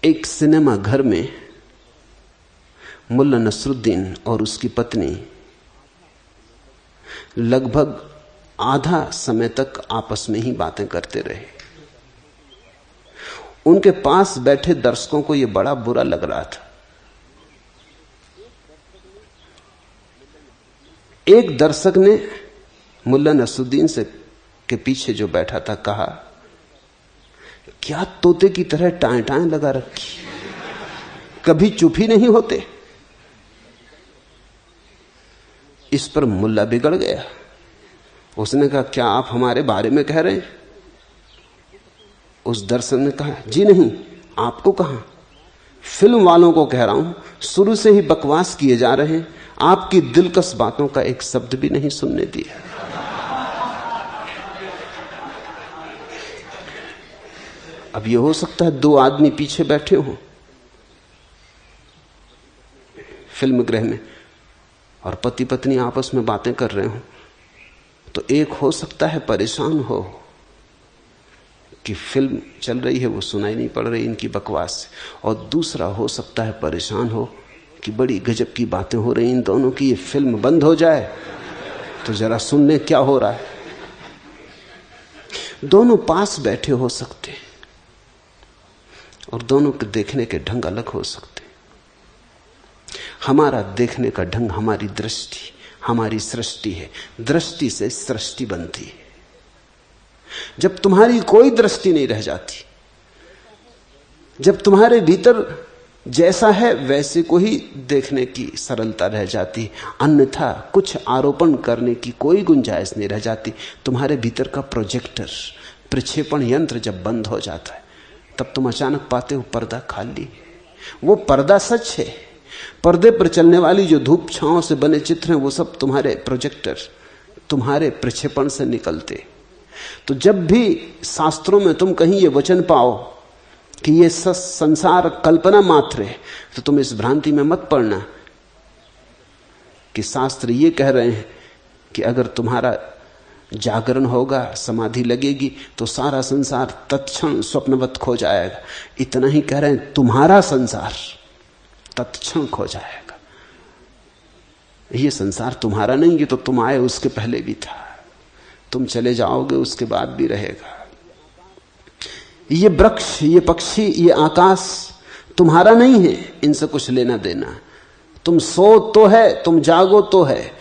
एक सिनेमा घर में मुल्ला नसरुद्दीन और उसकी पत्नी लगभग आधा समय तक आपस में ही बातें करते रहे। उनके पास बैठे दर्शकों को यह बड़ा बुरा लग रहा था। एक दर्शक ने मुल्ला नसरुद्दीन से के पीछे जो बैठा था कहा, क्या तोते की तरह टाएं टाएं लगा रखी, कभी चुप ही नहीं होते। इस पर मुल्ला बिगड़ गया। उसने कहा, क्या आप हमारे बारे में कह रहे हैं? उस दर्शक ने कहा, जी नहीं, आपको कहां, फिल्म वालों को कह रहा हूं। शुरू से ही बकवास किए जा रहे हैं, आपकी दिलकश बातों का एक शब्द भी नहीं सुनने दिया। अब यह हो सकता है दो आदमी पीछे बैठे हों फिल्म गृह में और पति पत्नी आपस में बातें कर रहे हों, तो एक हो सकता है परेशान हो कि फिल्म चल रही है वो सुनाई नहीं पड़ रही इनकी बकवास से, और दूसरा हो सकता है परेशान हो कि बड़ी गजब की बातें हो रही इन दोनों की, ये फिल्म बंद हो जाए तो जरा सुन ले क्या हो रहा है। दोनों पास बैठे हो सकते और दोनों के देखने के ढंग अलग हो सकते। हमारा देखने का ढंग हमारी दृष्टि, हमारी सृष्टि है। दृष्टि से सृष्टि बनती है। जब तुम्हारी कोई दृष्टि नहीं रह जाती, जब तुम्हारे भीतर जैसा है वैसे को ही देखने की सरलता रह जाती, अन्यथा कुछ आरोपण करने की कोई गुंजाइश नहीं रह जाती। तुम्हारे भीतर का प्रोजेक्टर, प्रक्षेपण यंत्र जब बंद हो जाता है, तब तुम अचानक पाते हो पर्दा खाली। वो पर्दा सच है। पर्दे पर चलने वाली जो धूप छांव से बने चित्र हैं वो सब तुम्हारे प्रोजेक्टर, तुम्हारे प्रक्षेपण से निकलते। तो जब भी शास्त्रों में तुम कहीं ये वचन पाओ कि ये संसार कल्पना मात्र है, तो तुम इस भ्रांति में मत पड़ना कि शास्त्र ये कह रहे हैं कि अगर तुम्हारा जागरण होगा, समाधि लगेगी, तो सारा संसार तत्क्षण स्वप्नवत खो जाएगा। इतना ही कह रहे हैं, तुम्हारा संसार तत्क्षण खो जाएगा। ये संसार तुम्हारा नहीं, ये तो तुम आए उसके पहले भी था, तुम चले जाओगे उसके बाद भी रहेगा। ये वृक्ष, ये पक्षी, ये आकाश तुम्हारा नहीं है, इनसे कुछ लेना देना। तुम सो तो है, तुम जागो तो है,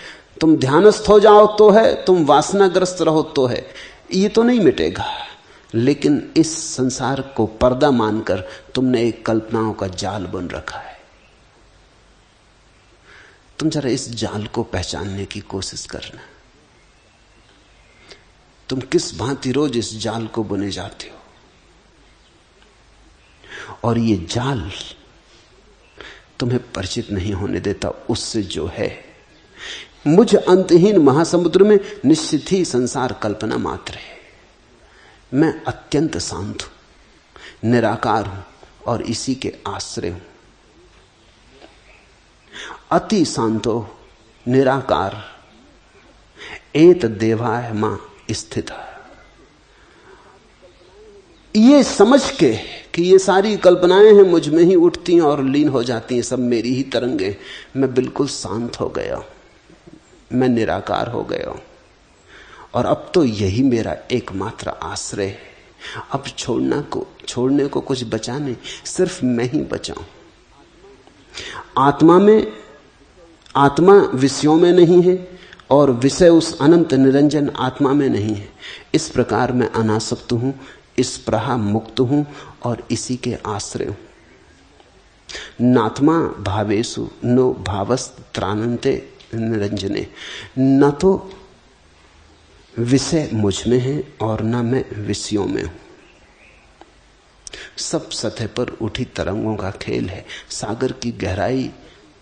तुम ध्यानस्थ हो जाओ तो है, तुम वासनाग्रस्त रहो तो है, ये तो नहीं मिटेगा। लेकिन इस संसार को पर्दा मानकर तुमने एक कल्पनाओं का जाल बन रखा है। तुम जरा इस जाल को पहचानने की कोशिश करना। तुम किस भांति रोज इस जाल को बुने जाते हो, और ये जाल तुम्हें परिचित नहीं होने देता उससे जो है। मुझ अंतहीन महासमुद्र में निश्चित ही संसार कल्पना मात्र है। मैं अत्यंत शांत हूं, निराकार हूं और इसी के आश्रय हूं। अति शांतो निराकार एत देवाय मां स्थित। ये समझ के कि ये सारी कल्पनाएं हैं मुझ में ही उठती हैं और लीन हो जाती हैं, सब मेरी ही तरंगें, मैं बिल्कुल शांत हो गया हूं, मैं निराकार हो गया हूं, और अब तो यही मेरा एकमात्र आश्रय है। अब छोड़ने को कुछ बचा नहीं, सिर्फ मैं ही बचा हूं। आत्मा विषयों में नहीं है और विषय उस अनंत निरंजन आत्मा में नहीं है। इस प्रकार मैं अनासक्त हूं, इस प्रहा मुक्त हूं और इसी के आश्रय हूं। नात्मा भावेषु नो भावस्त्रानन्ते निरंजने। न तो विषय मुझ में है और न मैं विषयों में हूं। सब सतह पर उठी तरंगों का खेल है। सागर की गहराई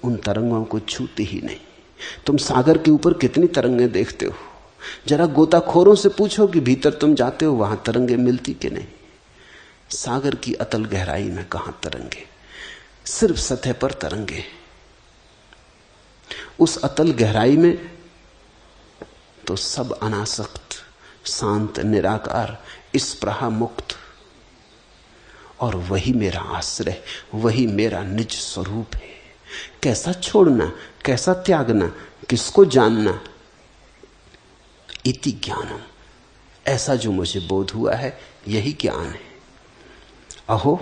उन तरंगों को छूती ही नहीं। तुम सागर के ऊपर कितनी तरंगें देखते हो? जरा गोताखोरों से पूछो कि भीतर तुम जाते हो वहां तरंगें मिलती कि नहीं। सागर की अतल गहराई में कहां तरंगे, सिर्फ सतह पर तरंगे। उस अतल गहराई में तो सब अनासक्त, शांत, निराकार, स्पृहा मुक्त, और वही मेरा आश्रय, वही मेरा निज स्वरूप है। कैसा छोड़ना, कैसा त्यागना, किसको जानना? इति ज्ञानम, ऐसा जो मुझे बोध हुआ है यही ज्ञान है। अहो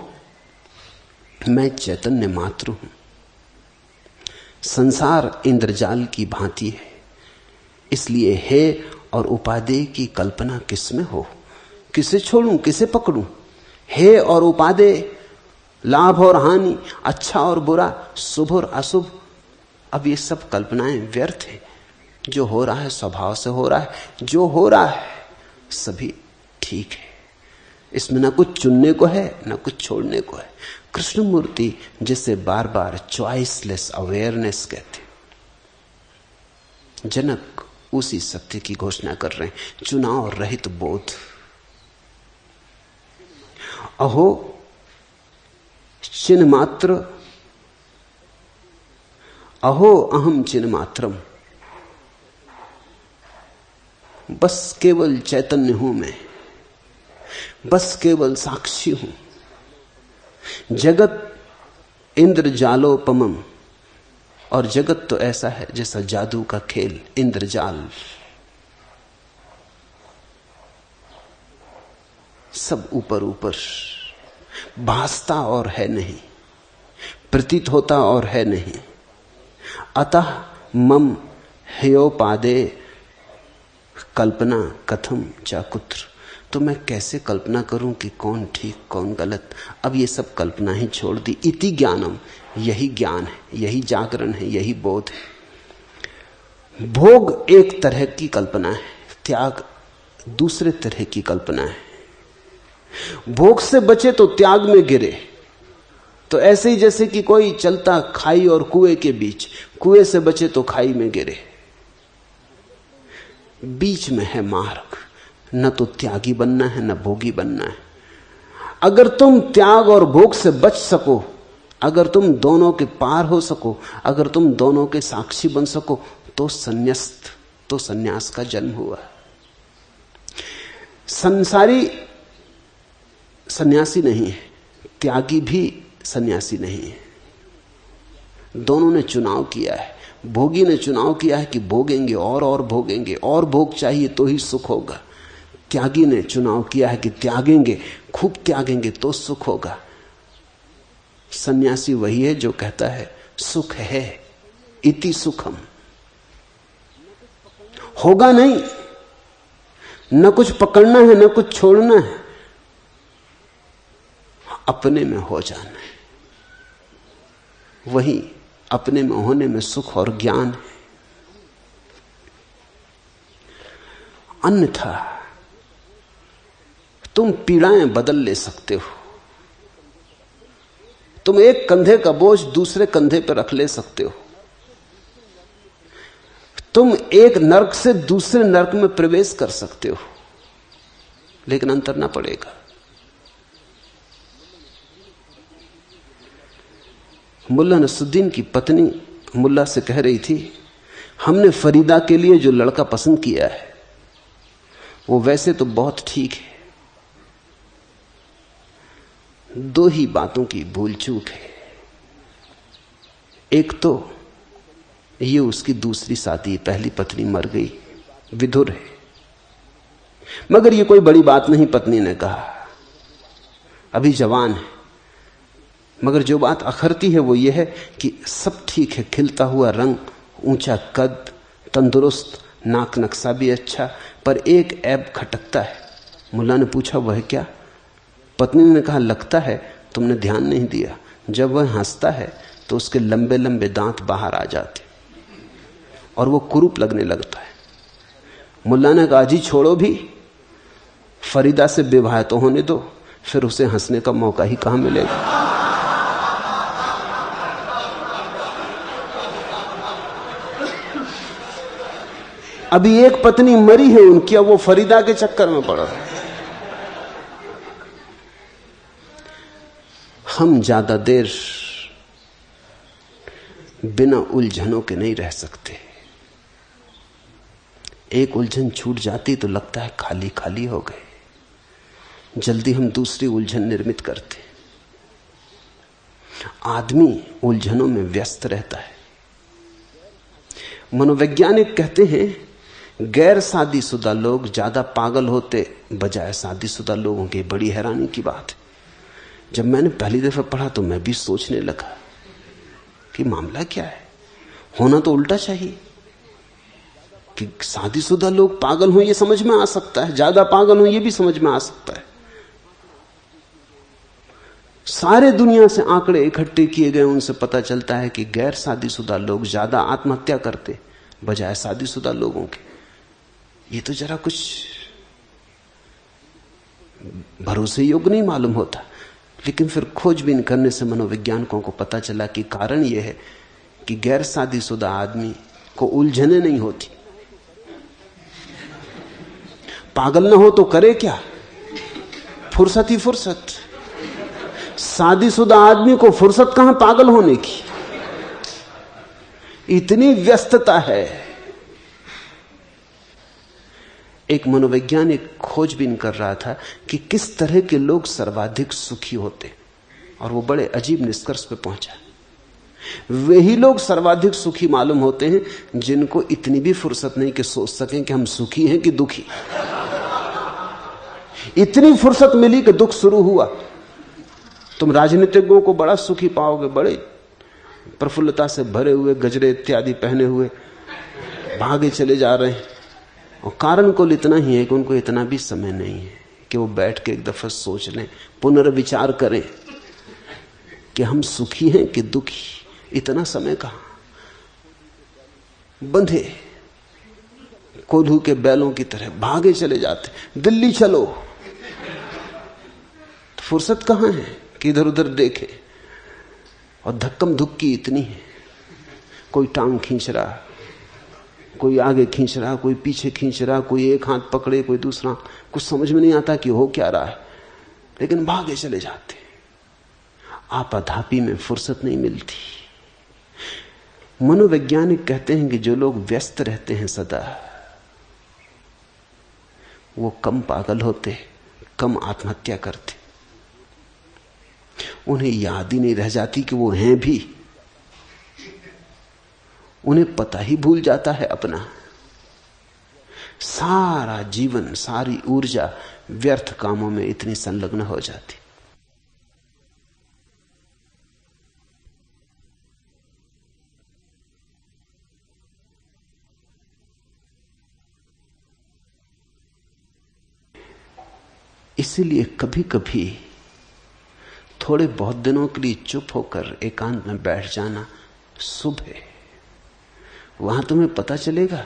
मैं चैतन्य मात्र हूं। संसार इंद्रजाल की भांति है, इसलिए हे और उपादेय की कल्पना किसमें हो? किसे छोड़ूं, किसे पकड़ूं? हे और उपादेय, लाभ और हानि, अच्छा और बुरा, शुभ और अशुभ, अब ये सब कल्पनाएं व्यर्थ है। जो हो रहा है स्वभाव से हो रहा है, जो हो रहा है सभी ठीक है। इसमें ना कुछ चुनने को है ना कुछ छोड़ने को है। कृष्णमूर्ति जिसे बार बार चॉइसलेस अवेयरनेस कहते, जनक उसी सत्य की घोषणा कर रहे हैं, चुनाव रहित बोध। अहो चिन्ह मात्र, अहो अहम चिन्ह मात्रम। बस केवल चैतन्य हूं मैं, बस केवल साक्षी हूं। जगत इंद्रजालोपमम, और जगत तो ऐसा है जैसा जादू का खेल, इंद्रजाल। सब ऊपर ऊपर भासता और है नहीं, प्रतीत होता और है नहीं। अतः मम ह्योपादे कल्पना कथम चाकुत्र, तो मैं कैसे कल्पना करूं कि कौन ठीक कौन गलत। अब ये सब कल्पना ही छोड़ दी। इति ज्ञानम, यही ज्ञान है, यही जागरण है, यही बोध है। भोग एक तरह की कल्पना है, त्याग दूसरे तरह की कल्पना है। भोग से बचे तो त्याग में गिरे, तो ऐसे ही जैसे कि कोई चलता खाई और कुएं के बीच, कुएं से बचे तो खाई में गिरे। बीच में है मार्ग, न तो त्यागी बनना है न भोगी बनना है। अगर तुम त्याग और भोग से बच सको, अगर तुम दोनों के पार हो सको, अगर तुम दोनों के साक्षी बन सको, तो संन्यास्त, तो संन्यास का जन्म हुआ। संसारी सन्यासी नहीं है, त्यागी भी सन्यासी नहीं है। दोनों ने चुनाव किया है। भोगी ने चुनाव किया है कि भोगेंगे और भोगेंगे, और भोग चाहिए तो ही सुख होगा। त्यागी ने चुनाव किया है कि त्यागेंगे, खूब त्यागेंगे तो सुख होगा। सन्यासी वही है जो कहता है सुख है, इति सुखम। होगा नहीं, न कुछ पकड़ना है न कुछ छोड़ना है, अपने में हो जाना है। वही अपने में होने में सुख और ज्ञान है। अन्यथा तुम पीड़ाएं बदल ले सकते हो, तुम एक कंधे का बोझ दूसरे कंधे पर रख ले सकते हो, तुम एक नरक से दूसरे नरक में प्रवेश कर सकते हो, लेकिन अंतर ना पड़ेगा। मुल्ला नसरुद्दीन की पत्नी मुल्ला से कह रही थी, हमने फरीदा के लिए जो लड़का पसंद किया है वो वैसे तो बहुत ठीक है, दो ही बातों की भूल चूक है। एक तो ये उसकी दूसरी शादी, पहली पत्नी मर गई, विधुर है। मगर ये कोई बड़ी बात नहीं, पत्नी ने कहा, अभी जवान है। मगर जो बात अखरती है वो ये है कि सब ठीक है, खिलता हुआ रंग, ऊंचा कद, तंदुरुस्त, नाक नक्शा भी अच्छा, पर एक ऐब खटकता है। मुल्ला ने पूछा वह क्या? पत्नी ने कहा, लगता है तुमने ध्यान नहीं दिया, जब वह हंसता है तो उसके लंबे लंबे दांत बाहर आ जाते और वो कुरूप लगने लगता है। मुल्ला ने कहा, जी छोड़ो भी, फरीदा से विवाह तो होने दो, फिर उसे हंसने का मौका ही कहां मिलेगा। अभी एक पत्नी मरी है उनकी, अब वो फरीदा के चक्कर में पड़ा। हम ज्यादा देर बिना उलझनों के नहीं रह सकते। एक उलझन छूट जाती तो लगता है खाली खाली हो गए। जल्दी हम दूसरी उलझन निर्मित करते। आदमी उलझनों में व्यस्त रहता है। मनोवैज्ञानिक कहते हैं गैर शादीशुदा लोग ज्यादा पागल होते बजाय शादीशुदा लोगों की। बड़ी हैरानी की बात है। जब मैंने पहली दफा पढ़ा तो मैं भी सोचने लगा कि मामला क्या है। होना तो उल्टा चाहिए कि शादीशुदा लोग पागल हों, ये समझ में आ सकता है, ज्यादा पागल हों ये भी समझ में आ सकता है। सारे दुनिया से आंकड़े इकट्ठे किए गए, उनसे पता चलता है कि गैर शादीशुदा लोग ज्यादा आत्महत्या करते बजाय शादीशुदा लोगों के। ये तो जरा कुछ भरोसे योग्य नहीं मालूम होता। लेकिन फिर खोजबीन करने से मनोवैज्ञानिकों को पता चला कि कारण यह है कि गैर शादीशुदा आदमी को उलझने नहीं होती। पागल ना हो तो करे क्या, फुर्सत ही फुर्सत। शादीशुदा आदमी को फुर्सत कहां पागल होने की, इतनी व्यस्तता है। एक मनोवैज्ञानिक खोजबीन कर रहा था कि किस तरह के लोग सर्वाधिक सुखी होते, और वो बड़े अजीब निष्कर्ष पे पहुंचा। वही लोग सर्वाधिक सुखी मालूम होते हैं जिनको इतनी भी फुर्सत नहीं कि सोच सकें कि हम सुखी हैं कि दुखी। इतनी फुर्सत मिली कि दुख शुरू हुआ। तुम राजनीतिज्ञों को बड़ा सुखी पाओगे, बड़े प्रफुल्लता से भरे हुए, गजरे इत्यादि पहने हुए भागे चले जा रहे हैं, और कारण को इतना ही है कि उनको इतना भी समय नहीं है कि वो बैठ के एक दफा सोच लें, पुनर्विचार करें कि हम सुखी हैं कि दुखी। इतना समय कहां, बंधे कोल्हू के बैलों की तरह भागे चले जाते। दिल्ली चलो, तो फुर्सत कहां है कि इधर उधर देखे, और धक्कम धुक्की इतनी है। कोई टांग खींच रहा, कोई आगे खींच रहा, कोई पीछे खींच रहा, कोई एक हाथ पकड़े कोई दूसरा, कुछ समझ में नहीं आता कि हो क्या रहा है, लेकिन भागे चले जाते। आपाधापी में फुर्सत नहीं मिलती। मनोवैज्ञानिक कहते हैं कि जो लोग व्यस्त रहते हैं सदा, वो कम पागल होते, कम आत्महत्या करते। उन्हें याद ही नहीं रह जाती कि वो हैं भी, उन्हें पता ही भूल जाता है अपना। सारा जीवन, सारी ऊर्जा व्यर्थ कामों में इतनी संलग्न हो जाती। इसीलिए कभी कभी थोड़े बहुत दिनों के लिए चुप होकर एकांत में बैठ जाना शुभ है। वहां तुम्हें पता चलेगा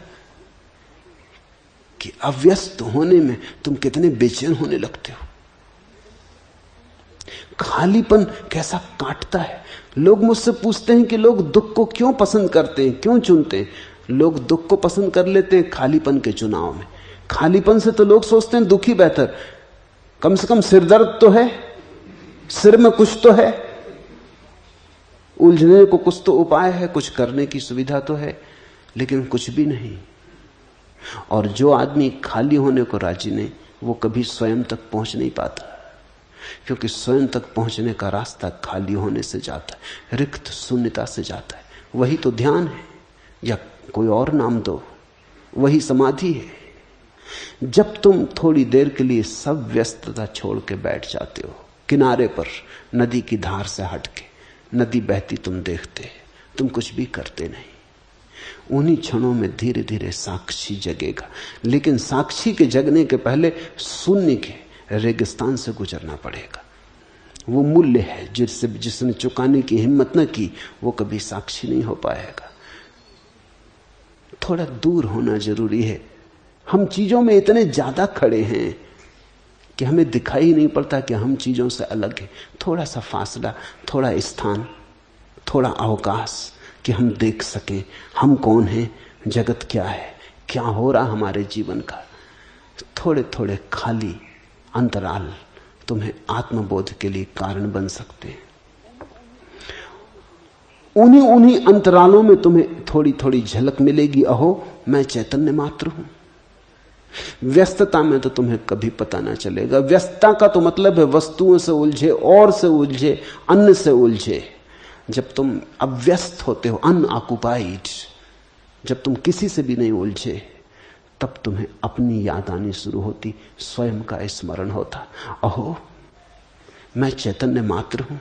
कि अव्यस्त होने में तुम कितने बेचैन होने लगते हो। खालीपन कैसा काटता है। लोग मुझसे पूछते हैं कि लोग दुख को क्यों पसंद करते हैं, क्यों चुनते हैं। लोग दुख को पसंद कर लेते हैं खालीपन के चुनाव में। खालीपन से तो लोग सोचते हैं दुखी बेहतर, कम से कम सिरदर्द तो है, सिर में कुछ तो है, उलझने को कुछ तो उपाय है, कुछ करने की सुविधा तो है, लेकिन कुछ भी नहीं। और जो आदमी खाली होने को राजी नहीं, वो कभी स्वयं तक पहुंच नहीं पाता, क्योंकि स्वयं तक पहुंचने का रास्ता खाली होने से जाता है, रिक्त शून्यता से जाता है। वही तो ध्यान है, या कोई और नाम दो, वही समाधि है। जब तुम थोड़ी देर के लिए सब व्यस्तता छोड़ के बैठ जाते हो किनारे पर, नदी की धार से हटके, नदी बहती तुम देखते, तुम कुछ भी करते नहीं। उन्हीं क्षणों में धीरे धीरे साक्षी जगेगा। लेकिन साक्षी के जगने के पहले शून्य के रेगिस्तान से गुजरना पड़ेगा। वो मूल्य है जिसने चुकाने की हिम्मत न की, वो कभी साक्षी नहीं हो पाएगा। थोड़ा दूर होना जरूरी है। हम चीजों में इतने ज्यादा खड़े हैं कि हमें दिखाई नहीं पड़ता कि हम चीजों से अलग हैं। थोड़ा सा फासला, थोड़ा स्थान, थोड़ा अवकाश कि हम देख सकें हम कौन हैं, जगत क्या है, क्या हो रहा हमारे जीवन का। थोड़े थोड़े खाली अंतराल तुम्हें आत्मबोध के लिए कारण बन सकते हैं। उन्हीं अंतरालों में तुम्हें थोड़ी थोड़ी झलक मिलेगी, अहो मैं चैतन्य मात्र हूं। व्यस्तता में तो तुम्हें कभी पता ना चलेगा। व्यस्तता का तो मतलब है वस्तुओं से उलझे, और से उलझे, अन्न से उलझे। जब तुम अव्यस्त होते हो, अनऑक्युपाइड, जब तुम किसी से भी नहीं उलझे, तब तुम्हें अपनी याद आनी शुरू होती, स्वयं का स्मरण होता। अहो मैं चैतन्य मात्र हूं।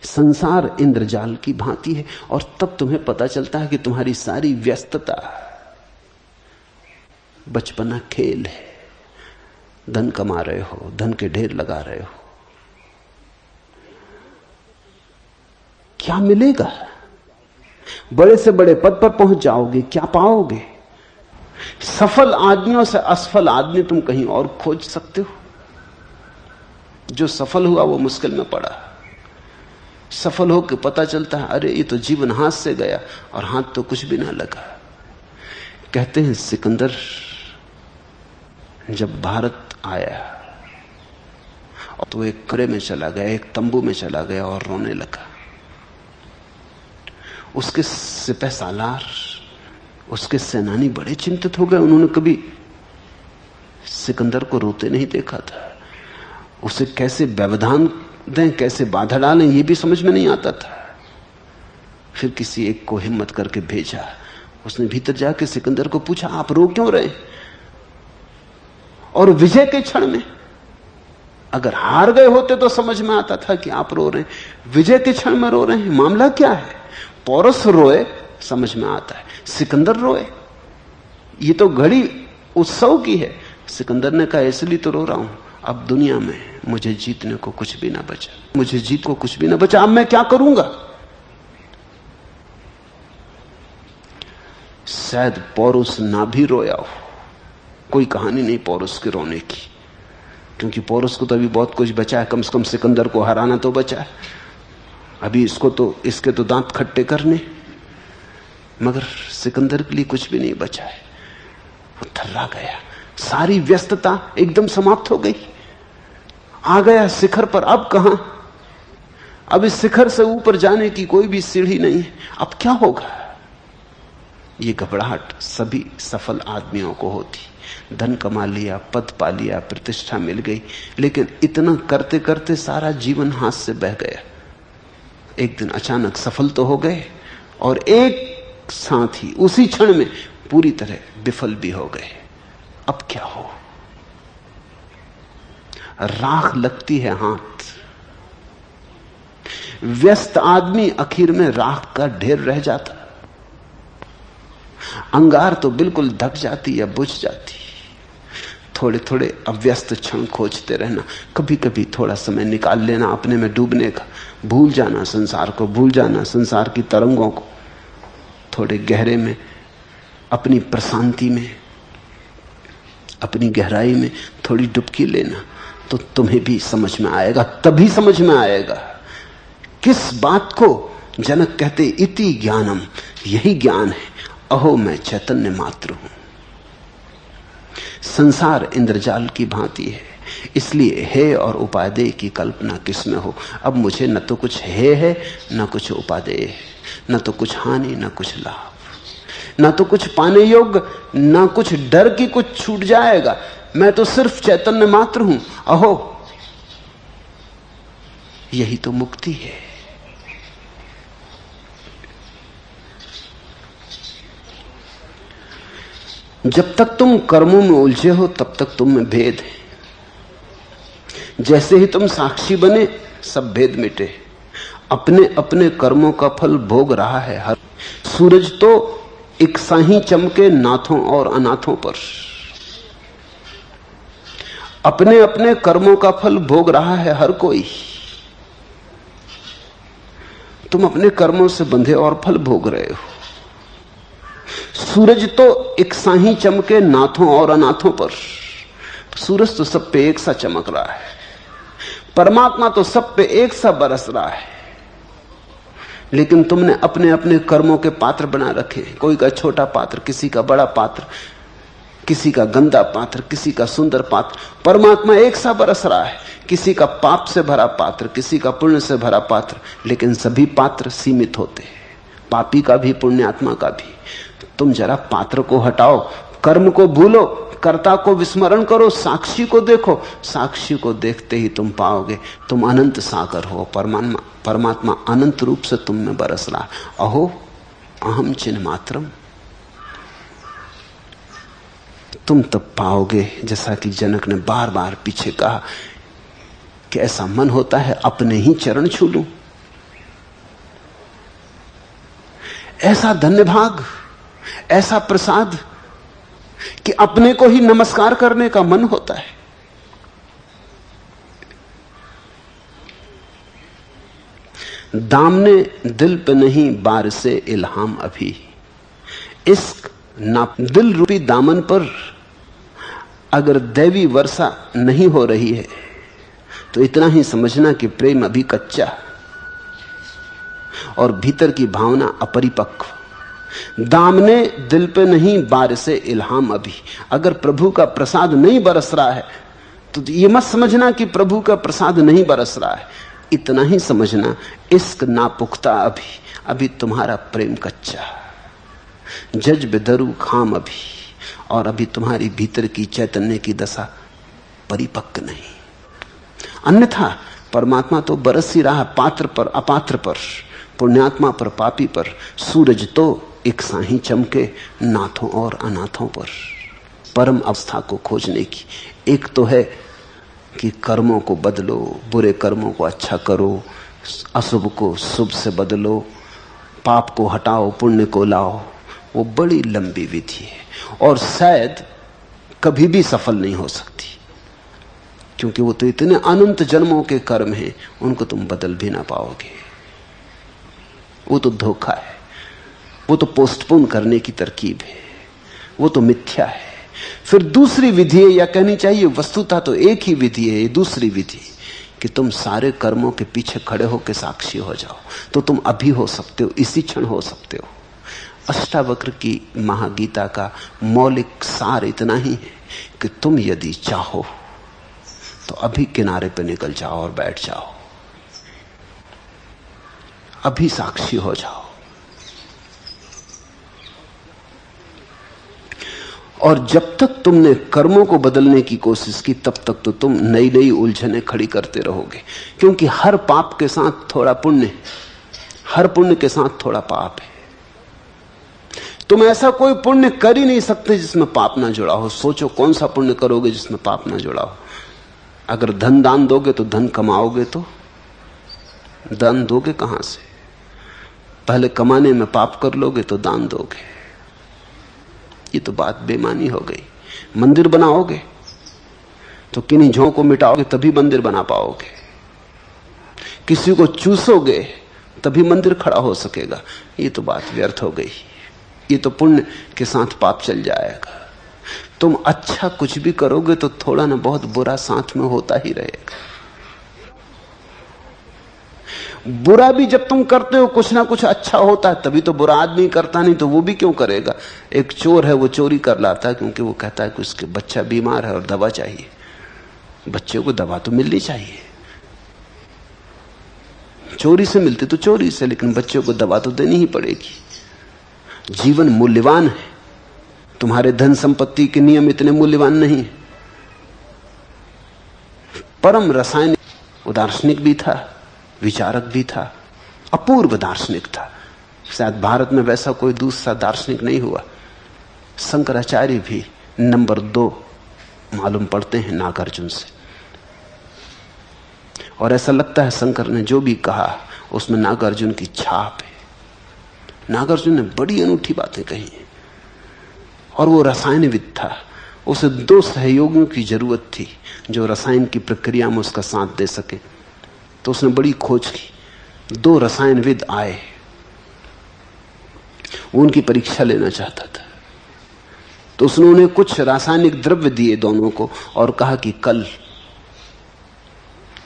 संसार इंद्रजाल की भांति है, और तब तुम्हें पता चलता है कि तुम्हारी सारी व्यस्तता बचपना खेल है। धन कमा रहे हो, धन के ढेर लगा रहे हो, क्या मिलेगा? बड़े से बड़े पद पर पहुंच जाओगे, क्या पाओगे? सफल आदमियों से असफल आदमी तुम कहीं और खोज सकते हो। जो सफल हुआ वो मुश्किल में पड़ा। सफल होकर पता चलता है अरे ये तो जीवन हाथ से गया, और हाथ तो कुछ भी ना लगा। कहते हैं सिकंदर जब भारत आया तो एक कमरे में चला गया, एक तंबू में चला गया और रोने लगा। उसके सिपहसालार उसके सेनानी बड़े चिंतित हो गए। उन्होंने कभी सिकंदर को रोते नहीं देखा था। उसे कैसे व्यवधान दें, कैसे बाधा डालें, यह भी समझ में नहीं आता था। फिर किसी एक को हिम्मत करके भेजा। उसने भीतर जाके सिकंदर को पूछा, आप रो क्यों रहे? और विजय के क्षण में, अगर हार गए होते तो समझ में आता था कि आप रो रहे हैं, विजय के क्षण में रो रहे हैं, मामला क्या है? पौरस रोए समझ में आता है, सिकंदर रोए, ये तो घड़ी उत्सव की है। सिकंदर ने कहा, इसलिए तो रो रहा हूं, अब दुनिया में मुझे जीतने को कुछ भी ना बचा, मुझे जीत को कुछ भी ना बचा, अब मैं क्या करूंगा? शायद पौरुष ना भी रोया हो। कोई कहानी नहीं पौरुष के रोने की, क्योंकि पौरुष को तो अभी बहुत कुछ बचा है। कम से कम सिकंदर को हराना तो बचा है, अभी इसके तो दांत खट्टे करने, मगर सिकंदर के लिए कुछ भी नहीं बचा है। वो थर्रा गया, सारी व्यस्तता एकदम समाप्त हो गई। आ गया शिखर पर, अब कहां? अब इस शिखर से ऊपर जाने की कोई भी सीढ़ी नहीं है, अब क्या होगा? ये घबराहट सभी सफल आदमियों को होती। धन कमा लिया, पद पा लिया, प्रतिष्ठा मिल गई, लेकिन इतना करते करते सारा जीवन हाथ से बह गया। एक दिन अचानक सफल तो हो गए, और एक साथ ही उसी क्षण में पूरी तरह विफल भी हो गए। अब क्या हो? राख लगती है हाथ। व्यस्त आदमी आखिर में राख का ढेर रह जाता। अंगार तो बिल्कुल धक जाती या बुझ जाती। थोड़े थोड़े अव्यस्त क्षण खोजते रहना, कभी कभी थोड़ा समय निकाल लेना अपने में डूबने का, भूल जाना संसार को, भूल जाना संसार की तरंगों को, थोड़े गहरे में, अपनी प्रशांति में, अपनी गहराई में थोड़ी डुबकी लेना, तो तुम्हें भी समझ में आएगा। तभी समझ में आएगा किस बात को जनक कहते इति ज्ञानम, यही ज्ञान है। अहो मैं चैतन्य मात्र हूं। संसार इंद्रजाल की भांति है, इसलिए हे और उपादेय की कल्पना किसमें हो। अब मुझे न तो कुछ है न कुछ उपादेय है, न तो कुछ हानि न कुछ लाभ, न तो कुछ पाने योग्य, न कुछ डर की कुछ छूट जाएगा। मैं तो सिर्फ चैतन्य मात्र हूं। अहो, यही तो मुक्ति है। जब तक तुम कर्मों में उलझे हो तब तक तुम में भेद है। जैसे ही तुम साक्षी बने सब भेद मिटे। अपने अपने कर्मों का फल भोग रहा है हर। सूरज तो एक सा ही चमके नाथों और अनाथों पर। अपने अपने कर्मों का फल भोग रहा है हर कोई। तुम अपने कर्मों से बंधे और फल भोग रहे हो। सूरज तो एक सा ही चमके नाथों और अनाथों पर। सूरज तो सब पे एक सा चमक रहा है, परमात्मा तो सब पे एक सा बरस रहा है, लेकिन तुमने अपने अपने कर्मों के पात्र बना रखे। कोई का छोटा पात्र, किसी का बड़ा पात्र, किसी का गंदा पात्र, किसी का सुंदर पात्र। परमात्मा एक सा बरस रहा है, किसी का पाप से भरा पात्र, किसी का पुण्य से भरा पात्र, लेकिन सभी पात्र सीमित होते हैं, पापी का भी पुण्यात्मा का भी। तुम जरा पात्र को हटाओ, कर्म को भूलो, कर्ता को विस्मरण करो, साक्षी को देखो। साक्षी को देखते ही तुम पाओगे तुम अनंत सागर हो। परमात्मा अनंत रूप से तुम में बरस रहा। अहो अहम चिन्ह मात्रम। तुम तब पाओगे, जैसा कि जनक ने बार बार पीछे कहा, कि ऐसा मन होता है अपने ही चरण छू लूं। ऐसा धन्यभाग, ऐसा प्रसाद कि अपने को ही नमस्कार करने का मन होता है। दामने दिल पे नहीं बार से इल्हाम अभी। इश्क ना दिल रूपी दामन पर अगर दैवी वर्षा नहीं हो रही है तो इतना ही समझना कि प्रेम अभी कच्चा और भीतर की भावना अपरिपक्व। दामने दिल पे नहीं बार से इल्हाम अभी। अगर प्रभु का प्रसाद नहीं बरस रहा है तो ये मत समझना कि प्रभु का प्रसाद नहीं बरस रहा है, इतना ही समझना इश्क नापुख्ता अभी, अभी तुम्हारा प्रेम कच्चा। जज बेदरू खाम अभी, और अभी तुम्हारी भीतर की चैतन्य की दशा परिपक्व नहीं। अन्यथा परमात्मा तो बरस ही रहा, पात्र पर अपात्र पर, पुण्यात्मा पर पापी पर। सूरज तो एक साही चमके नाथों और अनाथों पर। परम अवस्था को खोजने की एक तो है कि कर्मों को बदलो, बुरे कर्मों को अच्छा करो, अशुभ को शुभ से बदलो, पाप को हटाओ, पुण्य को लाओ। वो बड़ी लंबी विधि है और शायद कभी भी सफल नहीं हो सकती, क्योंकि वो तो इतने अनंत जन्मों के कर्म हैं, उनको तुम बदल भी ना पाओगे। वो तो धोखा है, वो तो पोस्टपोन करने की तरकीब है, वो तो मिथ्या है। फिर दूसरी विधि है, या कहनी चाहिए वस्तुतः तो एक ही विधि है, ये दूसरी विधि कि तुम सारे कर्मों के पीछे खड़े होकर साक्षी हो जाओ। तो तुम अभी हो सकते हो, इसी क्षण हो सकते हो। अष्टावक्र की महागीता का मौलिक सार इतना ही है कि तुम यदि चाहो तो अभी किनारे पर निकल जाओ और बैठ जाओ, अभी साक्षी हो जाओ। और जब तक तुमने कर्मों को बदलने की कोशिश की, तब तक तो तुम नई नई उलझनें खड़ी करते रहोगे, क्योंकि हर पाप के साथ थोड़ा पुण्य, हर पुण्य के साथ थोड़ा पाप है। तुम ऐसा कोई पुण्य कर ही नहीं सकते जिसमें पाप ना जुड़ा हो। सोचो कौन सा पुण्य करोगे जिसमें पाप ना जुड़ा हो। अगर धन दान दोगे तो धन कमाओगे, तो दान दोगे कहां से? पहले कमाने में पाप कर लोगे तो दान दोगे। ये तो बात बेमानी हो गई। मंदिर बनाओगे तो किन्हीं झोंकों को मिटाओगे तभी मंदिर बना पाओगे। किसी को चूसोगे तभी मंदिर खड़ा हो सकेगा। ये तो बात व्यर्थ हो गई। ये तो पुण्य के साथ पाप चल जाएगा। तुम अच्छा कुछ भी करोगे तो थोड़ा ना बहुत बुरा साथ में होता ही रहेगा। बुरा भी जब तुम करते हो कुछ ना कुछ अच्छा होता है, तभी तो बुरा आदमी करता, नहीं तो वो भी क्यों करेगा। एक चोर है, वो चोरी कर लाता है क्योंकि वो कहता है कि उसके बच्चा बीमार है और दवा चाहिए। बच्चे को दवा तो मिलनी चाहिए, चोरी से मिलती तो चोरी से, लेकिन बच्चे को दवा तो देनी ही पड़ेगी। जीवन मूल्यवान है, तुम्हारे धन संपत्ति के नियम इतने मूल्यवान नहीं है। परम रासायनिक दार्शनिक भी था, विचारक भी था, अपूर्व दार्शनिक था। शायद भारत में वैसा कोई दूसरा दार्शनिक नहीं हुआ। शंकराचार्य भी नंबर 2 मालूम पड़ते हैं नागार्जुन से, और ऐसा लगता है शंकर ने जो भी कहा उसमें नागार्जुन की छाप है। नागार्जुन ने बड़ी अनूठी बातें कही हैं, और वो रसायनविद था। उसे 2 सहयोगियों की जरूरत थी जो रसायन की प्रक्रिया में उसका साथ दे सके। तो उसने बड़ी खोज की, 2 रसायनविद आए, वो उनकी परीक्षा लेना चाहता था। तो उसने उन्हें कुछ रासायनिक द्रव्य दिए दोनों को, और कहा कि कल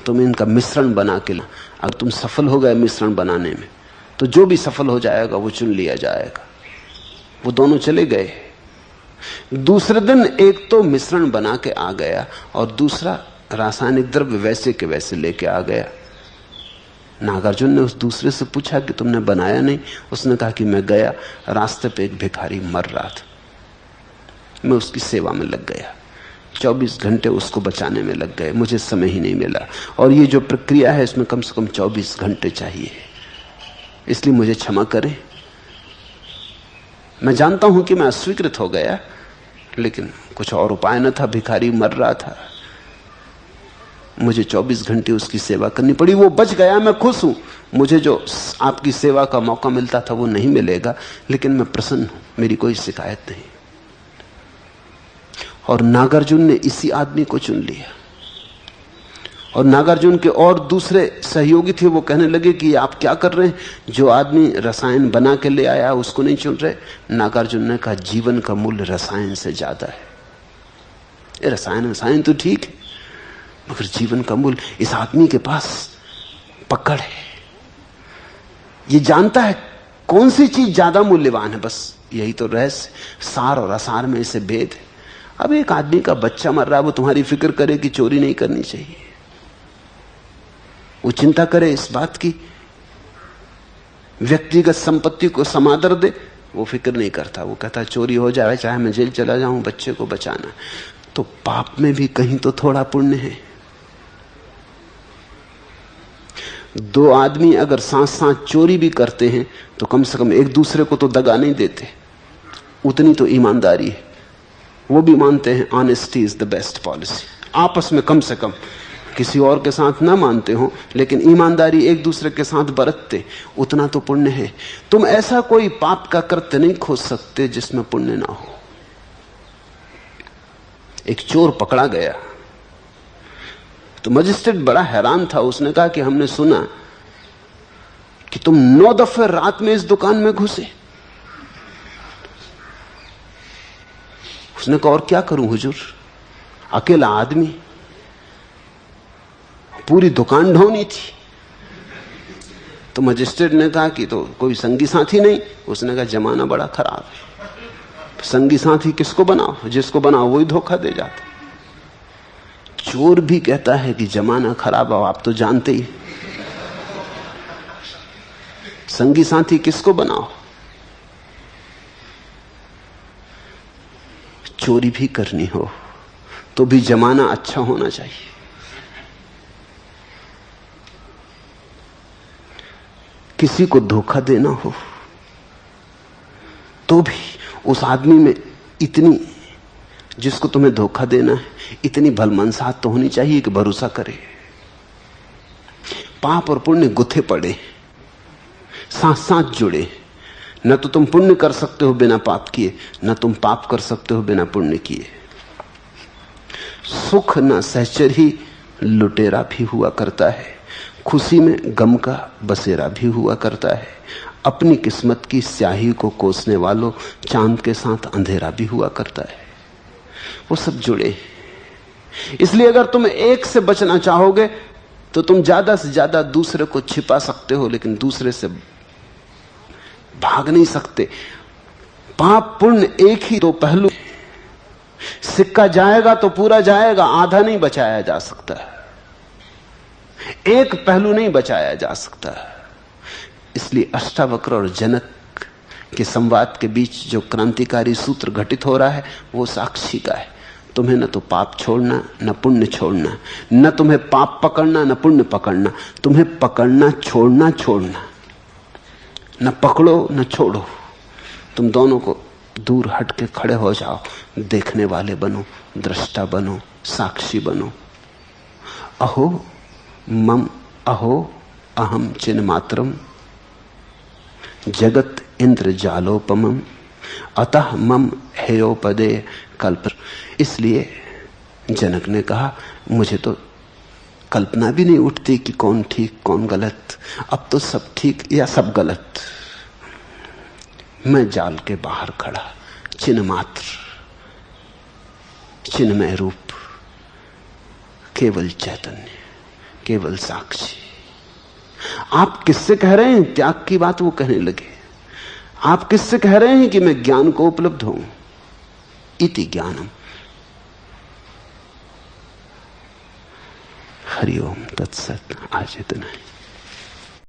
तुम इनका मिश्रण बना के ला। अगर तुम सफल हो गए मिश्रण बनाने में, तो जो भी सफल हो जाएगा वो चुन लिया जाएगा। वो दोनों चले गए। दूसरे दिन एक तो मिश्रण बना के आ गया, और दूसरा रासायनिक द्रव्य वैसे के वैसे लेके आ गया। नागार्जुन ने उस दूसरे से पूछा कि तुमने बनाया नहीं? उसने कहा कि मैं गया, रास्ते पे एक भिखारी मर रहा था, मैं उसकी सेवा में लग गया। 24 घंटे उसको बचाने में लग गए, मुझे समय ही नहीं मिला। और ये जो प्रक्रिया है इसमें कम से कम 24 घंटे चाहिए, इसलिए मुझे क्षमा करें। मैं जानता हूं कि मैं अस्वीकृत हो गया, लेकिन कुछ और उपाय न था। भिखारी मर रहा था, मुझे 24 घंटे उसकी सेवा करनी पड़ी। वो बच गया, मैं खुश हूं। मुझे जो आपकी सेवा का मौका मिलता था वो नहीं मिलेगा, लेकिन मैं प्रसन्न हूं, मेरी कोई शिकायत नहीं। और नागार्जुन ने इसी आदमी को चुन लिया। और नागार्जुन के और दूसरे सहयोगी थे, वो कहने लगे कि आप क्या कर रहे हैं, जो आदमी रसायन बना के ले आया उसको नहीं चुन रहे। नागार्जुन ने कहा, जीवन का मूल्य रसायन से ज्यादा है। रसायन तो ठीक है, मगर जीवन का मूल्य, इस आदमी के पास पकड़ है, ये जानता है कौन सी चीज ज्यादा मूल्यवान है। बस यही तो रहस्य, सार और असार में इसे भेद है। अब एक आदमी का बच्चा मर रहा है, वो तुम्हारी फिक्र करे कि चोरी नहीं करनी चाहिए, वो चिंता करे इस बात की व्यक्तिगत संपत्ति को समादर दे वो फिक्र नहीं करता। वो कहता चोरी हो जाए चाहे मैं जेल चला जाऊं, बच्चे को बचाना। तो पाप में भी कहीं तो थोड़ा पुण्य है। दो आदमी अगर साथ साथ चोरी भी करते हैं तो कम से कम एक दूसरे को तो दगा नहीं देते, उतनी तो ईमानदारी है। वो भी मानते हैं honesty is the best policy. आपस में कम से कम, किसी और के साथ ना मानते हो लेकिन ईमानदारी एक दूसरे के साथ बरतते, उतना तो पुण्य है। तुम ऐसा कोई पाप का कृत्य नहीं खोज सकते जिसमें पुण्य ना हो। एक चोर पकड़ा गया तो मजिस्ट्रेट बड़ा हैरान था। उसने कहा कि हमने सुना कि तुम 9 दफे रात में इस दुकान में घुसे। उसने कहा और क्या करूं हुजूर, अकेला आदमी, पूरी दुकान ढोनी थी। तो मजिस्ट्रेट ने कहा कि तो कोई संगी साथी नहीं? उसने कहा जमाना बड़ा खराब है, संगी साथी किसको बनाओ, जिसको बनाओ वही धोखा दे जाता। चोर भी कहता है कि जमाना खराब है, आप तो जानते ही, संगी साथी किसको बनाओ। चोरी भी करनी हो तो भी जमाना अच्छा होना चाहिए। किसी को धोखा देना हो तो भी उस आदमी में इतनी, जिसको तुम्हें धोखा देना है, इतनी भलमनसाहत तो होनी चाहिए कि भरोसा करे। पाप और पुण्य गुथे पड़े, साथ साथ जुड़े। न तो तुम पुण्य कर सकते हो बिना पाप किए, न तुम पाप कर सकते हो बिना पुण्य किए। सुख न सहचर ही लुटेरा भी हुआ करता है, खुशी में गम का बसेरा भी हुआ करता है। अपनी किस्मत की स्याही को कोसने वालों, चांद के साथ अंधेरा भी हुआ करता है। वो सब जुड़े। इसलिए अगर तुम एक से बचना चाहोगे तो तुम ज्यादा से ज्यादा दूसरे को छिपा सकते हो, लेकिन दूसरे से भाग नहीं सकते। पाप पुण्य एक ही दो पहलू, सिक्का जाएगा तो पूरा जाएगा, आधा नहीं बचाया जा सकता, एक पहलू नहीं बचाया जा सकता। इसलिए अष्टावक्र और जनक के संवाद के बीच जो क्रांतिकारी सूत्र घटित हो रहा है वो साक्षी का है। तुम्हें न तो पाप छोड़ना न पुण्य छोड़ना, न तुम्हें पाप पकड़ना न पुण्य पकड़ना, तुम्हें पकड़ना छोड़ना छोड़ना, न पकड़ो न छोड़ो। तुम दोनों को दूर हट के खड़े हो जाओ, देखने वाले बनो, दृष्टा बनो, साक्षी बनो। अहो मम अहो अहम चिन्मात्रम जगत इंद्र जालोपमम अतः मम हेयोपदे कल्प। इसलिए जनक ने कहा मुझे तो कल्पना भी नहीं उठती कि कौन ठीक कौन गलत, अब तो सब ठीक या सब गलत। मैं जाल के बाहर खड़ा, चिन्ह मात्र, चिन्हमय रूप, केवल चैतन्य, केवल साक्षी। आप किससे कह रहे हैं त्याग की बात? वो कहने लगे आप किससे कह रहे हैं कि मैं ज्ञान को उपलब्ध हूं? इति ज्ञानम। हरिओम तत्सत। आज इतना ही।